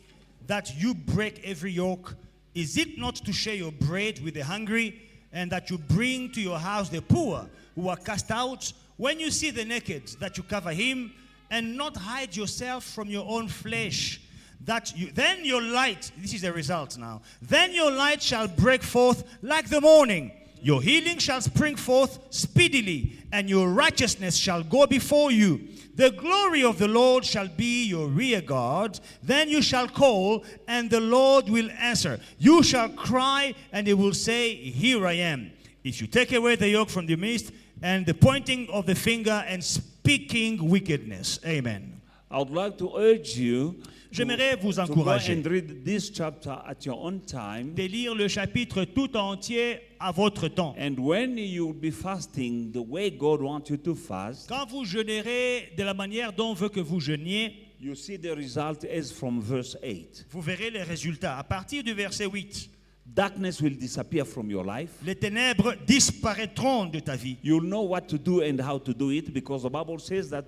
that you break every yoke? Is it not to share your bread with the hungry, and that you bring to your house the poor who are cast out? When you see the naked, that you cover him, and not hide yourself from your own flesh, then your light, this is the result now, then your light shall break forth like the morning. Your healing shall spring forth speedily, and your righteousness shall go before you. The glory of the Lord shall be your rear guard. Then you shall call, and the Lord will answer. You shall cry, and he will say, here I am. If you take away the yoke from the midst, and the pointing of the finger, and speaking wickedness. Amen. I would like to urge you J'aimerais vous to go encourager and read this chapter at your own time. de lire le chapitre tout entier à votre temps. And when you will be fasting the way God wants you to fast, Quand vous jeûnerez de la manière dont on veut que vous jeûniez, you see the result is from verse 8. vous verrez les résultats. À partir du verset 8, Darkness will disappear from your life. les ténèbres disparaîtront de ta vie. You'll know what to do and how to do it, because the Bible says that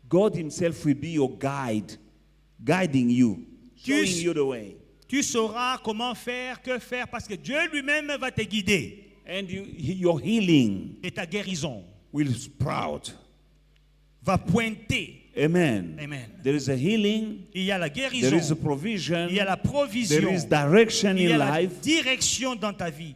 God himself will be your guide, guiding you, showing you the way. Tu sauras comment faire, que faire, parce que Dieu lui-même va te guider. And your healing Et ta guérison will sprout. va pointer. Amen. Amen. There is a healing, Il y a la there guérison, is a provision, il y a la there provision, is direction il y a in la life. direction dans ta vie.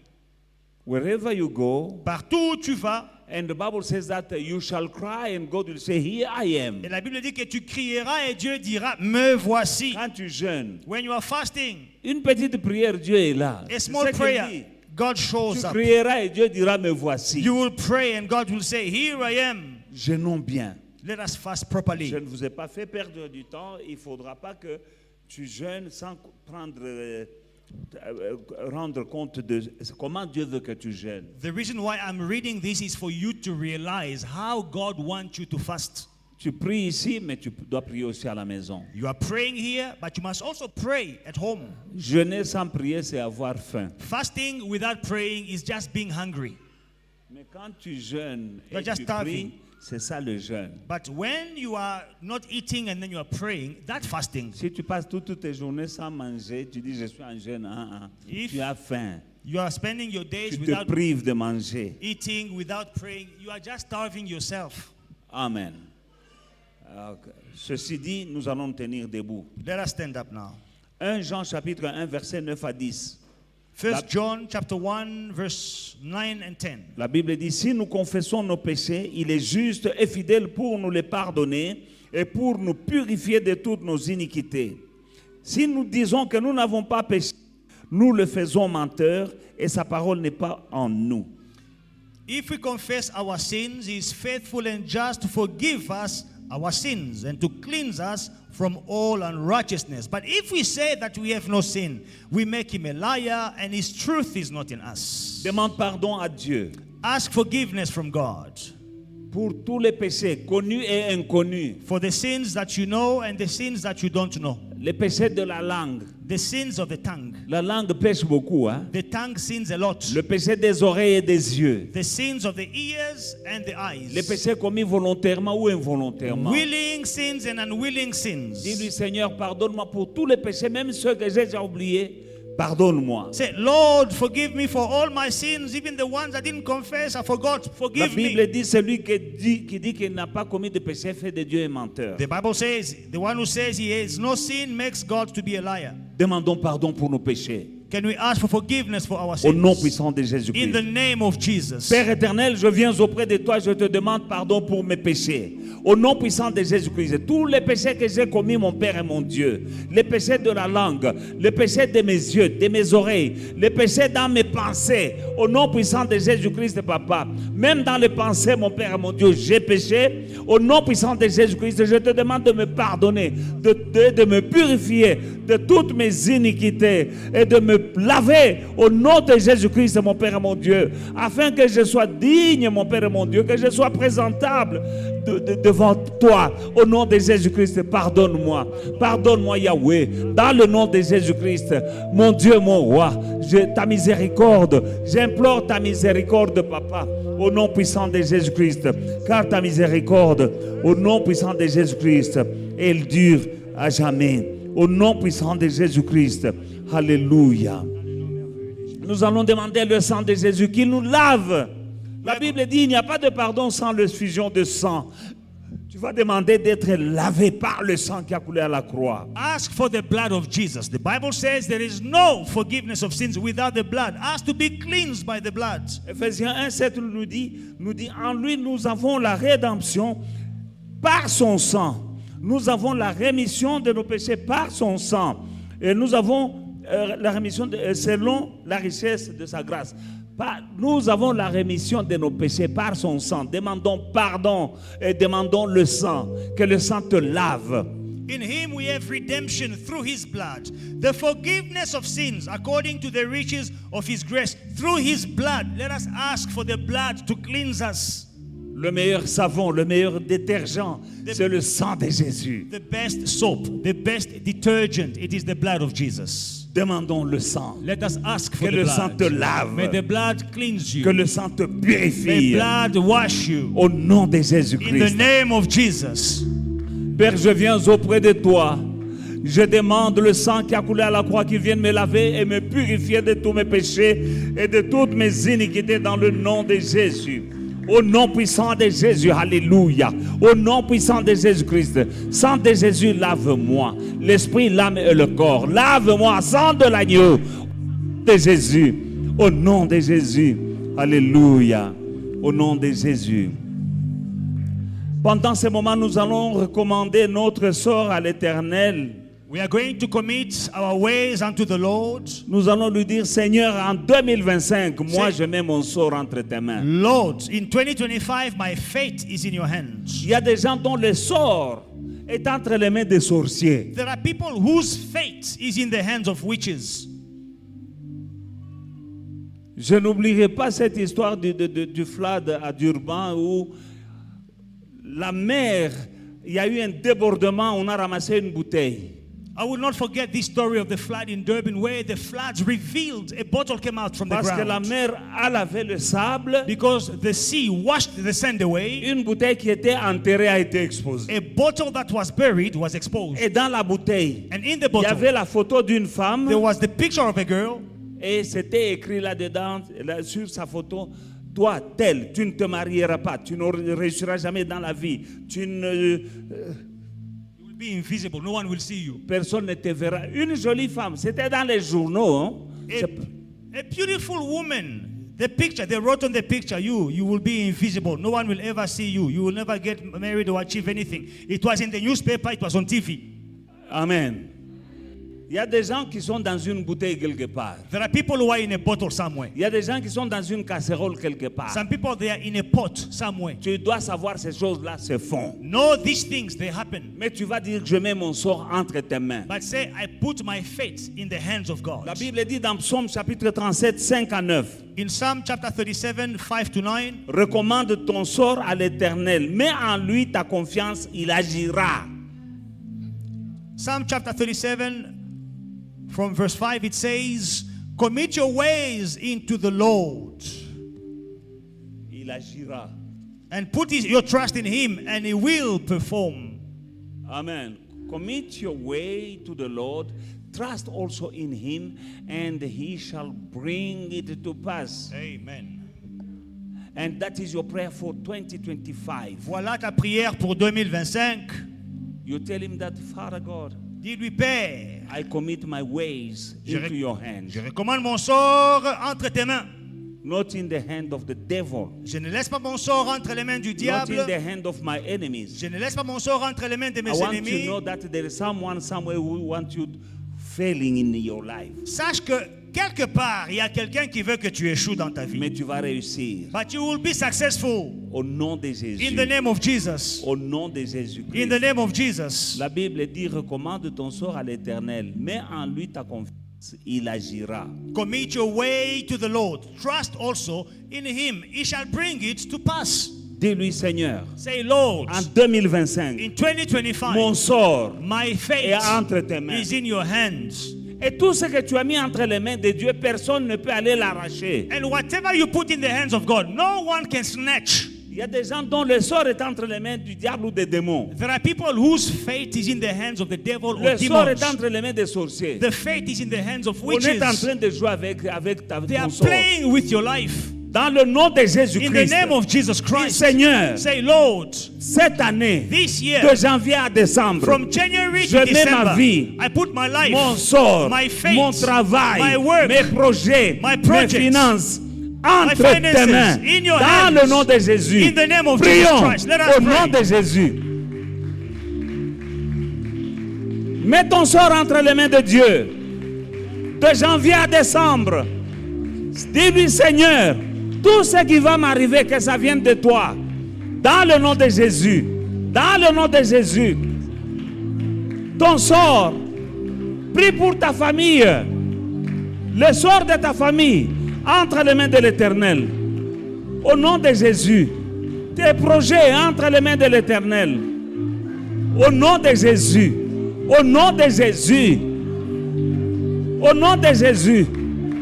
Wherever you go, Partout où tu vas, and the Bible says that you shall cry and God will say, here I am. et la Bible dit que tu crieras et Dieu dira, me voici. Quand tu jeûnes, When you are fasting, une petite prière, Dieu est là. a C'est small ce qu'il prayer, dit. God Tu shows up. crieras et Dieu dira, me voici. You will pray and God will say, here I am. Jeûnons bien. Let us fast Je properly. ne vous ai pas fait perdre du temps. Il ne faudra pas que tu jeûnes sans rendre compte de comment Dieu veut que tu jeûnes. The reason why I'm reading this is for you to realize how God wants you to fast. Tu pries ici, mais tu dois prier aussi à la maison. You are praying here, but you must also pray at home. Jeûner sans prier, c'est avoir faim. Fasting without praying is just being hungry. Mais quand tu jeûnes You're et just tu starving. pries, c'est ça le jeûne. But when you are not eating and then you are praying, that's fasting. Si tu passes toutes tes journées sans manger, tu dis je suis en jeûne, If- tu as faim. You are spending your days Tu te without prives de manger. eating, without praying. You are just starving yourself. Amen. Ceci dit, nous allons tenir debout. Let us stand up now. 1 Jean chapitre 1 verset 9 à 10. First John chapter 1 verse 9 and 10. La Bible dit, si nous confessons nos péchés, il est juste et fidèle pour nous les pardonner et pour nous purifier de toutes nos iniquités. Si nous disons que nous n'avons pas péché, nous le faisons menteur et sa parole n'est pas en nous. If we confess our sins, he is faithful and just to forgive us our sins and to cleanse us from all unrighteousness. But if we say that we have no sin, we make him a liar and his truth is not in us. Demande pardon à Dieu. Ask forgiveness from God. pour tous les péchés, connus et inconnus. For the sins that you know and the sins that you don't know. Les péchés de la langue. The sins of the tongue. La langue pêche beaucoup, hein? The tongue sins a lot. Le péché des oreilles et des yeux. The sins of the ears and the eyes. Les péchés commis volontairement ou involontairement. Willing sins and unwilling sins. Dis-lui, Seigneur, pardonne-moi pour tous les péchés, même ceux que j'ai déjà oubliés. Pardonne-moi. Say, Lord, forgive me for all my sins, even the ones I didn't confess, I forgot. La Forgive Bible me. dit, celui qui dit qu'il n'a pas commis de péché fait de Dieu un menteur. The Bible says, the one who says he has no sin makes God to be a liar. Demandons pardon pour nos péchés. Can we ask for forgiveness for our Au nom sins? puissant de In Jésus-Christ. the name of Jesus. Père éternel, je viens auprès de toi, je te demande pardon pour mes péchés. Au nom puissant de Jésus-Christ, tous les péchés que j'ai commis, mon Père et mon Dieu, les péchés de la langue, les péchés de mes yeux, de mes oreilles, les péchés dans mes pensées, au nom puissant de Jésus-Christ, Papa, même dans les pensées, mon Père et mon Dieu, j'ai péché. Au nom puissant de Jésus-Christ, je te demande de me pardonner, de me purifier de toutes mes iniquités et de me laver au nom de Jésus-Christ, mon Père et mon Dieu, afin que je sois digne, mon Père et mon Dieu, que je sois présentable devant toi. Au nom de Jésus-Christ, pardonne-moi. Pardonne-moi, Yahweh. Dans le nom de Jésus-Christ, mon Dieu, mon roi, ta miséricorde. J'implore ta miséricorde, Papa, au nom puissant de Jésus-Christ. Car ta miséricorde, au nom puissant de Jésus-Christ, elle dure à jamais. Au nom puissant de Jésus-Christ. Alléluia. Nous allons demander le sang de Jésus qui nous lave. La Bible dit, il n'y a pas de pardon sans l'effusion de sang. Tu vas demander d'être lavé par le sang qui a coulé à la croix. Ask for the blood of Jesus. The Bible says there is no forgiveness of sins without the blood. Ask to be cleansed by the blood. Ephésiens 1:7 nous dit, en lui nous avons la rédemption par son sang. Nous avons la rémission de nos péchés par son sang. Et nous avons la rémission selon la richesse de sa grâce. Nous avons la rémission de nos péchés par son sang. Demandons pardon et demandons le sang. Que le sang te lave. In him we have redemption through his blood, the forgiveness of sins according to the riches of his grace. Through his blood, let us ask for the blood to cleanse us. Le meilleur savon, le meilleur détergent, c'est le sang de Jésus. The best soap, the best detergent, it is the blood of Jesus. Demandons le sang. Let us ask for Que the le blood. sang te lave. May the blood cleanse you. Que le sang te May purifie. blood wash you. Au nom de In the Jésus-Christ. name of Jesus. Père, je viens auprès de toi. Je demande le sang qui a coulé à la croix qui vienne me laver et me purifier de tous mes péchés et de toutes mes iniquités dans le nom de Jésus. Au nom puissant de Jésus, alléluia. Au nom puissant de Jésus-Christ. Sang de Jésus, lave-moi. L'esprit, l'âme et le corps. Lave-moi, sang de l'agneau de Jésus. Au nom de Jésus, alléluia. Au nom de Jésus. Pendant ce moment, nous allons recommander notre sort à l'Éternel. We are going to commit our ways unto the Lord. Nous allons lui dire, Seigneur, en 2025, moi Say- je mets mon sort entre tes mains. Lord, in 2025, my fate is in your hands. Il y a des gens dont le sort est entre les mains des sorciers. There are people whose fate is in the hands of witches. Je n'oublierai pas cette histoire du flood à Durban où la mer, il y a eu un débordement, on a ramassé une bouteille. I will not forget this story of the flood in Durban where the floods revealed a bottle came out from the Parce que la ground. mer a lavé le sable, Because the sea washed the sand away, une bouteille qui était enterrée a été exposée. a bottle that was buried was exposed. Et dans la bouteille, And in the il y bottle, avait la photo d'une femme. there was the picture of a girl. Et c'était écrit là-dedans, sur sa photo, toi, tel, tu ne te marieras pas, tu ne réussiras jamais dans la vie, You will be invisible. No one will see you. personne ne te verra. Une jolie femme, c'était dans les journaux. Hein. A beautiful woman. The picture, they wrote on the picture, you will be invisible. No one will ever see you. You will never get married or achieve anything. It was in the newspaper, it was on TV. Amen. Il y a des gens qui sont dans une bouteille quelque part. There are people who are in a bottle somewhere. Il y a des gens qui sont dans une casserole quelque part. Some people, they are in a pot somewhere. Tu dois savoir ces choses-là se font. Know these things, they happen. Mais tu vas dire, je mets mon sort entre tes mains. But say, I put my fate in the hands of God. La Bible dit dans Psaume chapitre 37, 5 à 9. In Psalm chapter 37, 5 to 9, Recommande ton sort à l'Éternel. Mets en lui ta confiance, il agira. Psalm chapter 37, from verse 5, it says, commit your ways into the Lord Il agira. and put your trust in him, and he will perform. Amen. Commit your way to the Lord. Trust also in him, and he shall bring it to pass. Amen. And that is your prayer for 2025. Voilà ta prière pour 2025. You tell him that, Father God, Dis-lui, Père, I commit my ways into your hands. je recommande mon sort entre tes mains. Not in the hand of the devil. Je ne laisse pas mon sort entre les mains du Not diable. in the hand of my enemies. Je ne laisse pas mon sort entre les mains de mes I want to ennemis. know that there is someone somewhere who wants you failing in your life. Sache que quelque part, il y a quelqu'un qui veut que tu échoues dans ta vie. Mais tu vas réussir. But you will be successful Au nom de Jésus. in the name of Jesus. Au nom de In Jésus-Christ. the name of Jesus. La Bible dit, recommande ton sort à l'Éternel. Mets en lui ta confiance, il agira. Commit your way to the Lord. Trust also in him. He shall bring it to pass. Dis-lui, Seigneur, Say, Lord, en 2025, in 2025, mon sort my est fate entre tes mains. is in your hands. Et tout ce que tu as mis entre les mains de Dieu, personne ne peut aller l'arracher. And whatever you put in the hands of God, no one can snatch. Il y a des gens dont le sort est entre les mains du diable ou des démons. There are people whose fate is in the hands of the devil or Le sort est demons. entre les mains des sorciers. The fate is in the hands of On est en witches. train de jouer avec They are ton sort. playing with your life. Dans le nom de In the Jésus-Christ. name of Jesus Dis, Christ. Seigneur, Say, Lord, cette année, this year, de janvier à décembre, from January je to mets ma December, vie, I put my life, mon sort, my fate, mon travail, my work, mes projets, my mes projects, finances my entre tes finances mains. in your Dans hands. le nom de Jésus. In the name of Jesus Prions Christ. Let us au nom pray. de Jésus. Mets ton sort entre les mains de Dieu. De janvier à décembre. Dis-lui, Seigneur, tout ce qui va m'arriver, que ça vienne de toi. Dans le nom de Jésus. Dans le nom de Jésus. Ton sort. Prie pour ta famille. Le sort de ta famille entre les mains de l'Éternel. Au nom de Jésus. Tes projets entre les mains de l'Éternel. Au nom de Jésus. Au nom de Jésus. Au nom de Jésus.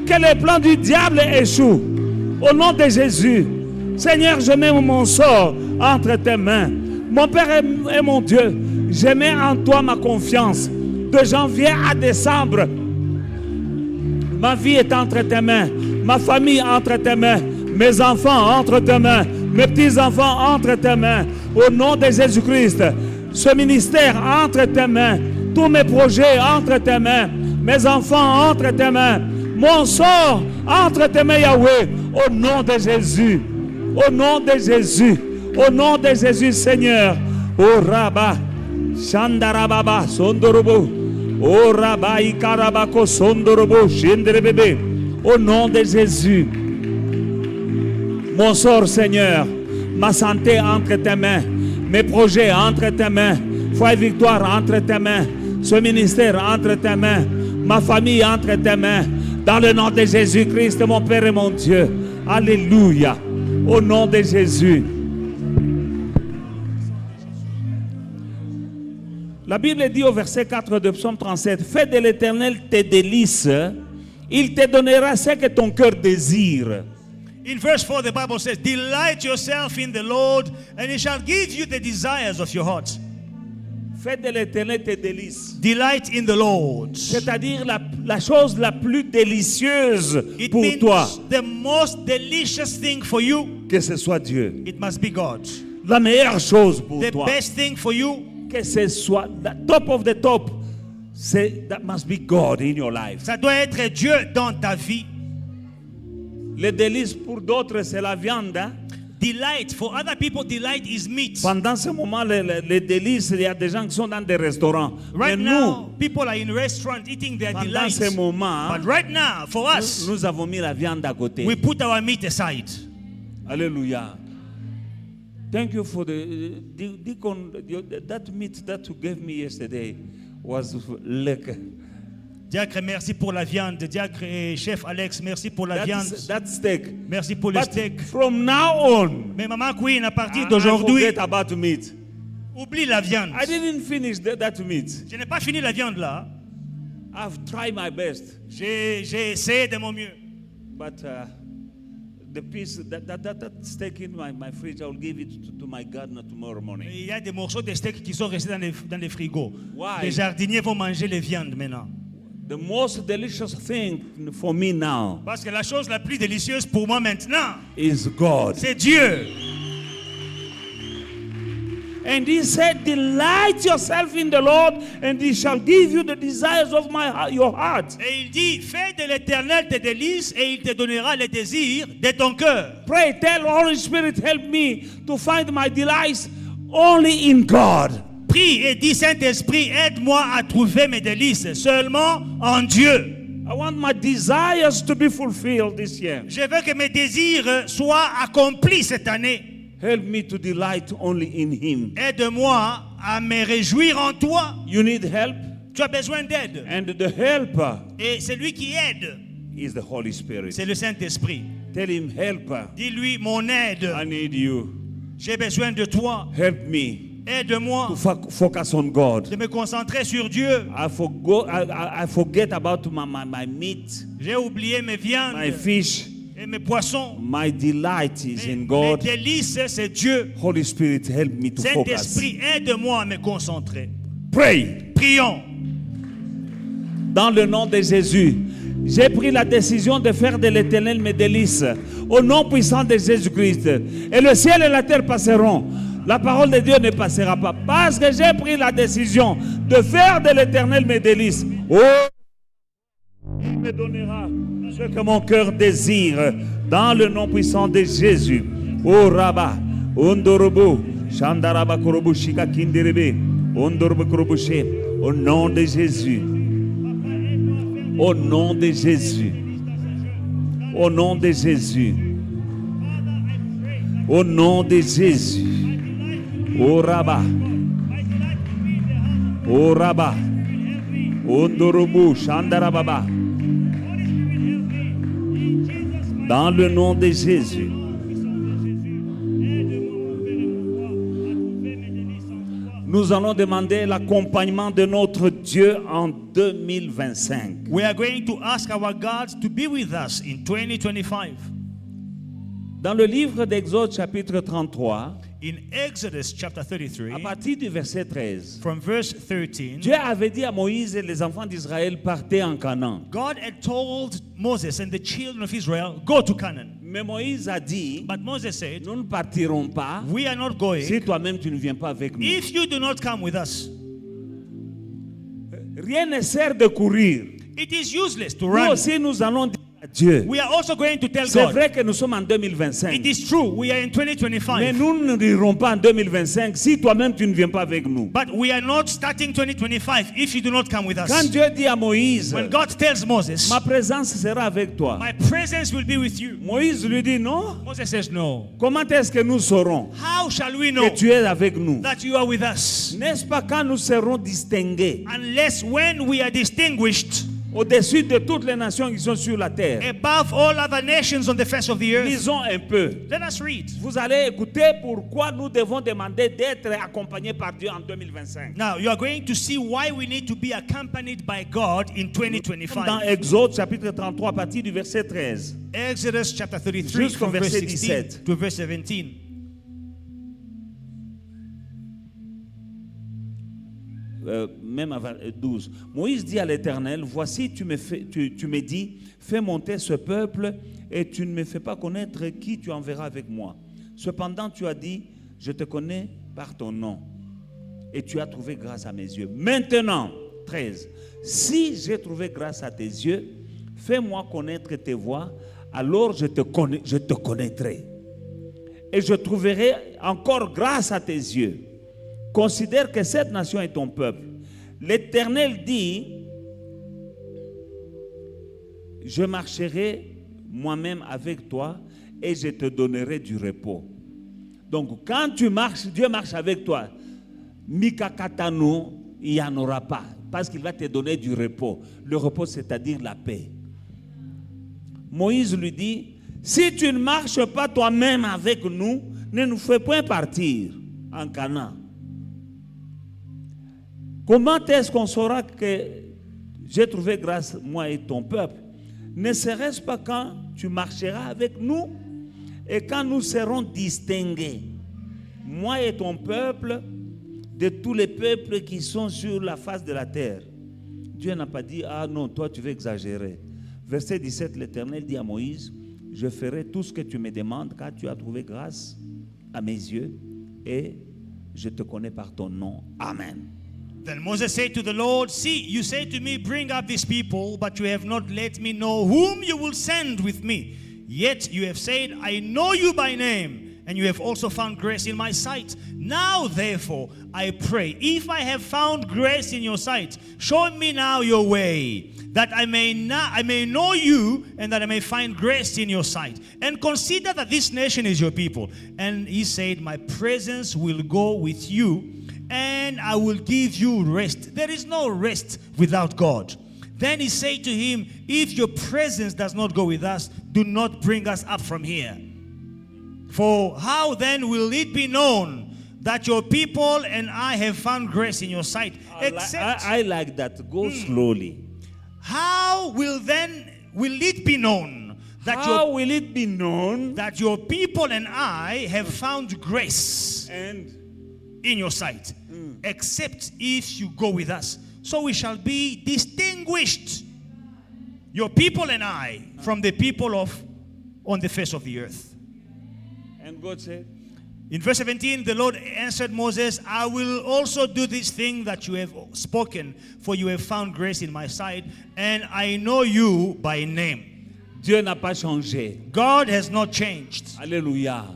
Que les plans du diable échouent. Au nom de Jésus. Seigneur, je mets mon sort entre tes mains. Mon Père et mon Dieu, je mets en toi ma confiance. De janvier à décembre, ma vie est entre tes mains. Ma famille entre tes mains. Mes enfants entre tes mains. Mes petits-enfants entre tes mains. Au nom de Jésus-Christ, ce ministère entre tes mains. Tous mes projets entre tes mains. Mes enfants entre tes mains. Mon sort entre tes mains, Yahweh. Au nom de Jésus. Au nom de Jésus. Au nom de Jésus, Seigneur. Oh Rabba. Shandarababa Sondorobo. Oh Rabba Ikarabako Sondorobo. Shendrebebe. Au nom de Jésus. Mon sort, Seigneur. Ma santé entre tes mains. Mes projets entre tes mains. Foi et victoire entre tes mains. Ce ministère entre tes mains. Ma famille entre tes mains. Dans le nom de Jésus-Christ, mon Père et mon Dieu. Alléluia. Au nom de Jésus. La Bible dit au verset 4 de Psaume 37, fais de l'Éternel tes délices, il te donnera ce que ton cœur désire. In verse 4, the Bible says, delight yourself in the Lord, and he shall give you the desires of your heart. Fais de l'Éternel tes délices. Delight in the Lord. C'est-à-dire la chose la plus délicieuse It pour means toi, the most delicious thing for you, que ce soit Dieu. it must be God. La meilleure chose pour The toi, best thing for you, que ce soit the top of the top, that must be God in your life. ça doit être Dieu dans ta vie. Les délices pour d'autres, c'est la viande. Hein? delight, for other people, delight is meat. Pendant ce moment, les délices, il y a des gens qui sont dans des restaurants. Right Mais now, people are in restaurants eating their pendant delights. ce moment, But right now, for us, nous avons mis la viande à côté. we put our meat aside. Alléluia. Thank you for that meat that you gave me yesterday was lekker. Diacre, merci pour la viande. Diacre et chef Alex, merci pour la viande. That steak. Merci pour le But steak. from now on, Mais maman Queen, à partir I d'aujourd'hui, forget about meat. oublie la viande. I didn't finish that meat. Je n'ai pas fini la viande là. I've tried my best. J'ai essayé de mon mieux. But the piece, that steak in my fridge, I will give it to my gardener tomorrow morning. Il y a des morceaux de steak qui sont restés dans les frigos. Why? Les jardiniers vont manger les viandes maintenant. The most delicious thing for me now Parce que la chose la plus délicieuse pour moi maintenant, is God. c'est Dieu. And he said, delight yourself in the Lord, and he shall give you the desires of your heart. Et il dit, fais de l'Éternel tes délices et il te donnera les désirs de ton cœur. Pray, tell Holy Spirit, help me to find my delights only in God. Prie et dis, Saint-Esprit, aide-moi à trouver mes délices seulement en Dieu. I want my desires to be fulfilled this year. Je veux que mes désirs soient accomplis cette année. Help me to delight only in Him. Aide-moi à me réjouir en toi. You need help? Tu as besoin d'aide. And the helper Et celui qui aide, is the Holy Spirit. c'est le Saint-Esprit. Tell Him, helper, Dis-lui, mon aide, I need you. j'ai besoin de toi. Help me Aide-moi to focus on God. de me concentrer sur Dieu. I forget about my meat, J'ai oublié mes viandes my fish. et mes poissons. My delight is in Mes God. délices, c'est Dieu. Holy Spirit, help me to focus. Saint-Esprit, aide-moi à me concentrer. Pray. Prions. Dans le nom de Jésus, j'ai pris la décision de faire de l'Éternel mes délices. Au nom puissant de Jésus-Christ. Et le ciel et la terre passeront. La parole de Dieu ne passera pas. Parce que j'ai pris la décision de faire de l'Éternel mes délices. Oh, il me donnera ce que mon cœur désire. Dans le nom puissant de Jésus. Oh Rabba, Ondorobo, Shandaraba Korobu Shika Kinderebe, Ondorobo Korobushe. Au nom de Jésus. Au nom de Jésus. Au nom de Jésus. Au nom de Jésus. O Rabba. O Rabba. Ondorobo Shandarababa. Dans le nom de Jésus. Nous allons demander l'accompagnement de notre Dieu en 2025. We are going to ask our God to be with us in 2025. Dans le livre d'Exode chapitre 33, In Exodus chapter à 33, partir du verset 13, from verse 13, Dieu avait dit à Moïse et les enfants d'Israël partaient en Canaan. God had told Moses and the children of Israel, go to Canaan. Mais Moïse a dit, But Moses said, nous ne partirons pas we are not going si toi-même tu ne viens pas avec nous. if you do not come with us. Rien ne sert de courir. It is useless to Nous run. aussi nous allons dire à Dieu. We are also going to tell C'est God. vrai que nous sommes en 2025. It is true, we are in Mais 2025. nous ne n'irons pas en 2025 si toi-même tu ne viens pas avec nous. But we are not starting 2025 if you do not come with Quand us. Dieu dit à Moïse, When God tells Moses, ma présence sera avec toi. my presence will be with you. Moïse lui dit non. Moses says, no. Comment est-ce que nous saurons How shall we know que tu es avec nous? that you are with us? N'est-ce pas quand nous serons distingués Unless when we are distinguished au-dessus de toutes les nations qui sont sur la terre? above all other nations on the face of the earth. Lisons un peu. Let us read. Vous allez écouter pourquoi nous devons demander d'être accompagnés par Dieu en 2025. Now, you are going to see why we need to be accompanied by God in Dans 2025. Exode chapitre 33 à partir du verset 13. Exodus chapter 33 Jusqu'au from verse verset 16 17. to verse 17. Même avant 12. Moïse dit à l'Éternel, voici tu me dis, fais monter ce peuple et tu ne me fais pas connaître qui tu enverras avec moi. Cependant tu as dit, je te connais par ton nom et tu as trouvé grâce à mes yeux. Maintenant, 13, si j'ai trouvé grâce à tes yeux, fais-moi connaître tes voies, alors je te connaîtrai. et je trouverai encore grâce à tes yeux. Considère que cette nation est ton peuple. L'Éternel dit, je marcherai moi-même avec toi et je te donnerai du repos. Donc quand tu marches, Dieu marche avec toi. Mikakatano, il n'y en aura pas. Parce qu'il va te donner du repos. Le repos, c'est-à-dire la paix. Moïse lui dit, si tu ne marches pas toi-même avec nous, ne nous fais point partir en Canaan. Comment est-ce qu'on saura que j'ai trouvé grâce, moi et ton peuple? Ne serait-ce pas quand tu marcheras avec nous et quand nous serons distingués, moi et ton peuple, de tous les peuples qui sont sur la face de la terre. Dieu n'a pas dit, ah non, toi tu veux exagérer. Verset 17, l'Éternel dit à Moïse, je ferai tout ce que tu me demandes car tu as trouvé grâce à mes yeux et je te connais par ton nom. Amen. Then Moses said to the Lord, see, you say to me, bring up these people, but you have not let me know whom you will send with me. Yet you have said, I know you by name, and you have also found grace in my sight. Now, therefore, I pray, if I have found grace in your sight, show me now your way, that I may know you, and that I may find grace in your sight. And consider that this nation is your people. And he said, my presence will go with you, and I will give you rest. There is no rest without God. Then he said to him, if your presence does not go with us, do not bring us up from here. For how then will it be known that your people and I have found grace in your sight? I like that. Go slowly. How will it be known that will it be known that your people and I have found grace and in your sight? Except if you go with us. So we shall be distinguished, your people and I, from the people on the face of the earth. And God said, in verse 17, the Lord answered Moses, I will also do this thing that you have spoken, for you have found grace in my sight, and I know you by name. Dieu n'a pas changé. God has not changed. Alléluia.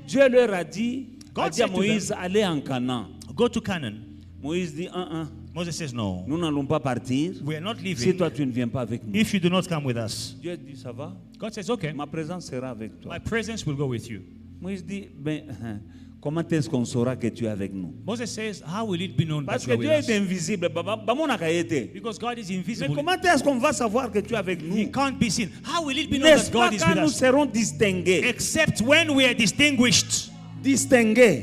Dieu leur a dit, God a dit à said to Moïse, allez en Canaan. Go to Canaan. Moïse dit, Moses says, no, nous n'allons pas partir we are not si leaving toi tu ne viens pas avec nous. if you do not come with us. Dieu dit, ça va? God says, okay, Ma présence sera avec toi. my presence will go with you. Moïse dit, comment est-ce qu'on saura que tu es avec nous? Moses says, how will it be known Parce that you que are with Dieu est us? invisible. Because God is Mais invisible. comment est-ce qu'on va savoir que tu es avec He nous? can't be seen. How will it be known N'est-ce that pas God is quand with nous us? serons distingués? Except when we are distinguished. Distingués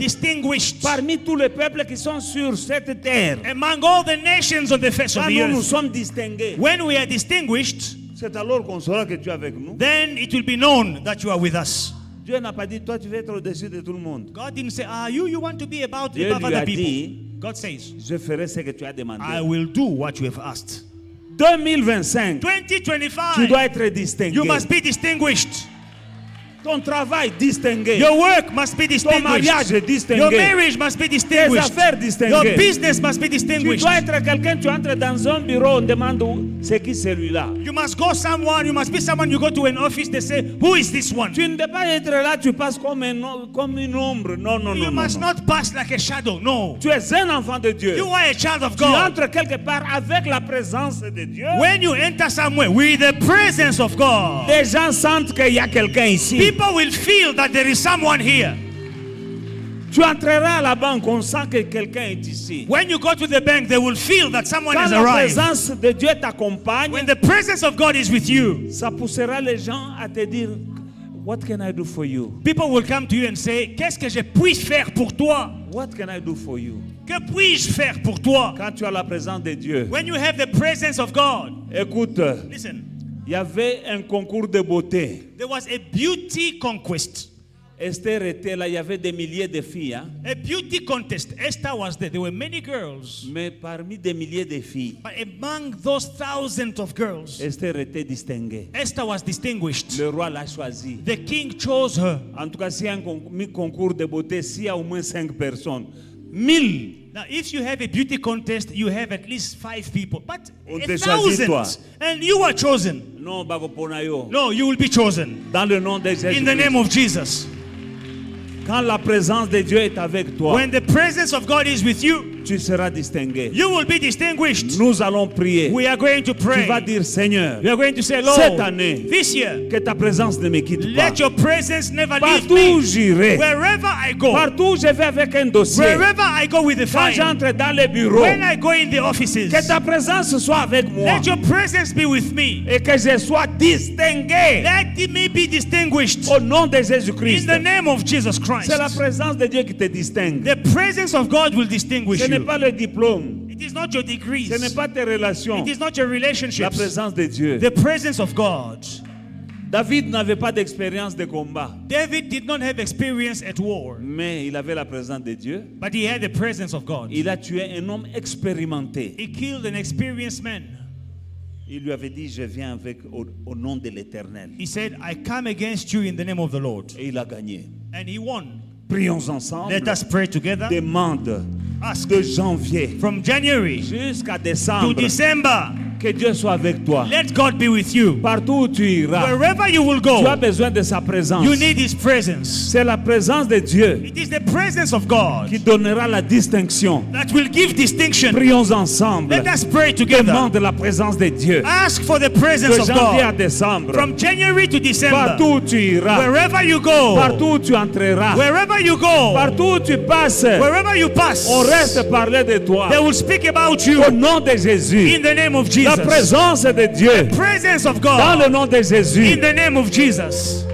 parmi tous les peuples qui sont sur cette terre. Among all the nations on the face of Quand the nous earth. sommes distingués, When we are distinguished, c'est alors qu'on saura que tu es avec nous. then it will be known that you are with us. Dieu n'a pas dit, toi tu veux être au-dessus de tout le monde. God didn't say, you want to be about Dieu above lui a other people. dit, God says, je ferai ce que tu as demandé. I will do what you have asked. 2025, 2025, tu dois être distingué. you must be distinguished. Ton travail distingué. Your work must be Ton distinguished. mariage distingué. Your marriage must be Tes distinguished. affaires distinguées. Your business must be Tu distinguished. dois être quelqu'un, tu entres dans un bureau, on demande c'est qui celui-là. You must go somewhere, you must be someone, you go to an office, they say, who is this one? Tu ne peux pas être là, tu passes comme une ombre. Non, non, You non. must non. not pass like a shadow. No. Tu es un enfant de Dieu. You are a child of Tu God. entres quelque part avec la présence de Dieu. When you enter somewhere with the presence of God, Les gens sentent qu'il y a quelqu'un ici. people will feel that there is someone here. Tu entreras à la banque, on sent que quelqu'un est ici. When you go to the bank, they will feel that someone Quand has la arrived. présence de Dieu t'accompagne, When the presence of God is with you, ça poussera les gens à te dire, what can I do for you? people will come to you and say, qu'est-ce que je puis faire pour toi? What can I do for you? Que puis-je faire pour toi? Quand tu as la présence de Dieu, When you have the presence of God, écoute, listen, il y avait un concours de beauté. there was a beauty conquest. Esther était là, il y avait des milliers de filles. Hein? A beauty contest. Esther was there. There were many girls. Mais parmi des milliers de filles, But among those thousands of girls, Esther était distinguée. Esther was distinguished. Le roi l'a choisie. The king chose her. En tout cas, s'il y a un concours de beauté, s'il y a au moins 5 personnes, 1000. Now, if you have a beauty contest, you have at least 5 people. But On a te choisit, toi. thousand, and you are chosen. Non, bago pona yo. No, you will be chosen Dans le nom de Jésus. in the name of Jesus. Quand la présence de Dieu est avec toi, when the presence of God is with you, tu seras distingué. you will be distinguished. Nous allons prier. We are going to Tu vas pray. dire, Seigneur, We are going to say, cette Lord, année, this year, que ta présence ne me quitte pas. let your presence never leave Partout où me. j'irai, Wherever I go, partout où je vais avec un dossier, wherever I go with the quand file, j'entre dans les bureaux, when I go in the offices, que ta présence soit avec moi let your presence be with me. et que je sois distingué Let me be distinguished au nom de in Jésus-Christ. the name of Jesus Christ. C'est la présence de Dieu qui te distingue. The presence of God will distinguish Ce n'est you. pas le diplôme, It is not your degrees. ce n'est pas tes relations, It is not your la relationships. présence de Dieu. The presence of God. David n'avait pas d'expérience de combat, David did not have experience at war, mais il avait la présence de Dieu. but he had the presence of God. Il a tué un homme expérimenté. He killed an experienced man. Il lui avait dit, je viens avec au nom de l'Éternel. He said, I come against you in the name of the Lord. Et il a gagné. And he won. Prions ensemble. Let us pray together. Demande Ask de janvier from January jusqu'à to décembre December. que Dieu soit avec toi. Let God be with you. Partout où tu iras, Wherever you will tu as go, besoin de sa présence. you need His presence. C'est la présence de Dieu It is the presence of God qui donnera la distinction. that will give distinction. Prions ensemble. Let us pray together. Demande la présence de Dieu. Ask for the presence De of janvier à God. décembre. From January to December. Partout où tu iras, Wherever you go. partout où tu entreras, Wherever you go. partout où tu passes, Wherever you pass. on reste parler de toi. They will speak about you Au nom de Jésus. in the name of La Jesus. présence de Dieu. Presence of Dans le God nom de Jésus. in the name of Jesus.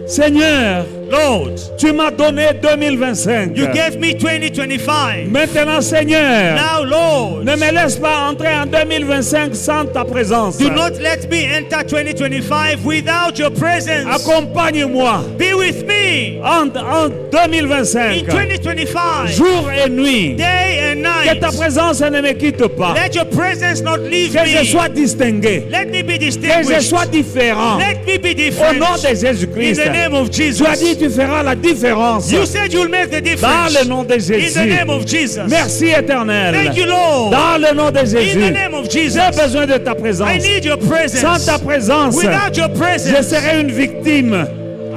Seigneur, Lord, tu m'as donné 2025. you gave me 2025. Maintenant, Seigneur, Now, Lord, ne me laisse pas entrer en 2025 sans ta présence. do not let me enter 2025 without your presence. Accompagne-moi Be with me en in 2025, 2025, jour et nuit. day and Que night. ta présence ne me quitte pas. Let your presence not leave Que je me. sois distingué. Let me be Que je distinguished. sois différent. Let me be Au different. nom de In Jésus-Christ. the name of Tu as dit Jesus. tu feras la différence. You said you'll make the Dans difference. le nom de In Jésus. the name of Jesus. Merci éternel. Thank you, Lord. Dans le nom de In Jésus. the name of Jesus. J'ai besoin de ta présence. I need your Sans presence. ta présence, Without your je presence, serai une victime.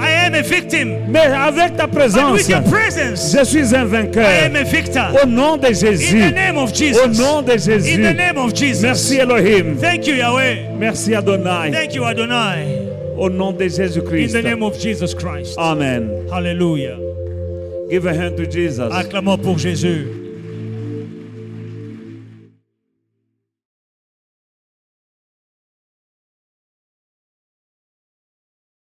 I am a victim. Mais avec ta But présence, with your presence, je suis un I vainqueur. am a victor. Au nom de In Jésus. the name of Au Jesus. nom de In Jésus. the name of Jesus. Merci Elohim. Thank you, Yahweh. Merci Adonai. Thank you, Adonai. Au nom de In Jésus-Christ. the name of Jesus Christ. Amen. Hallelujah. Give a hand to Jesus. Acclamons pour Jésus.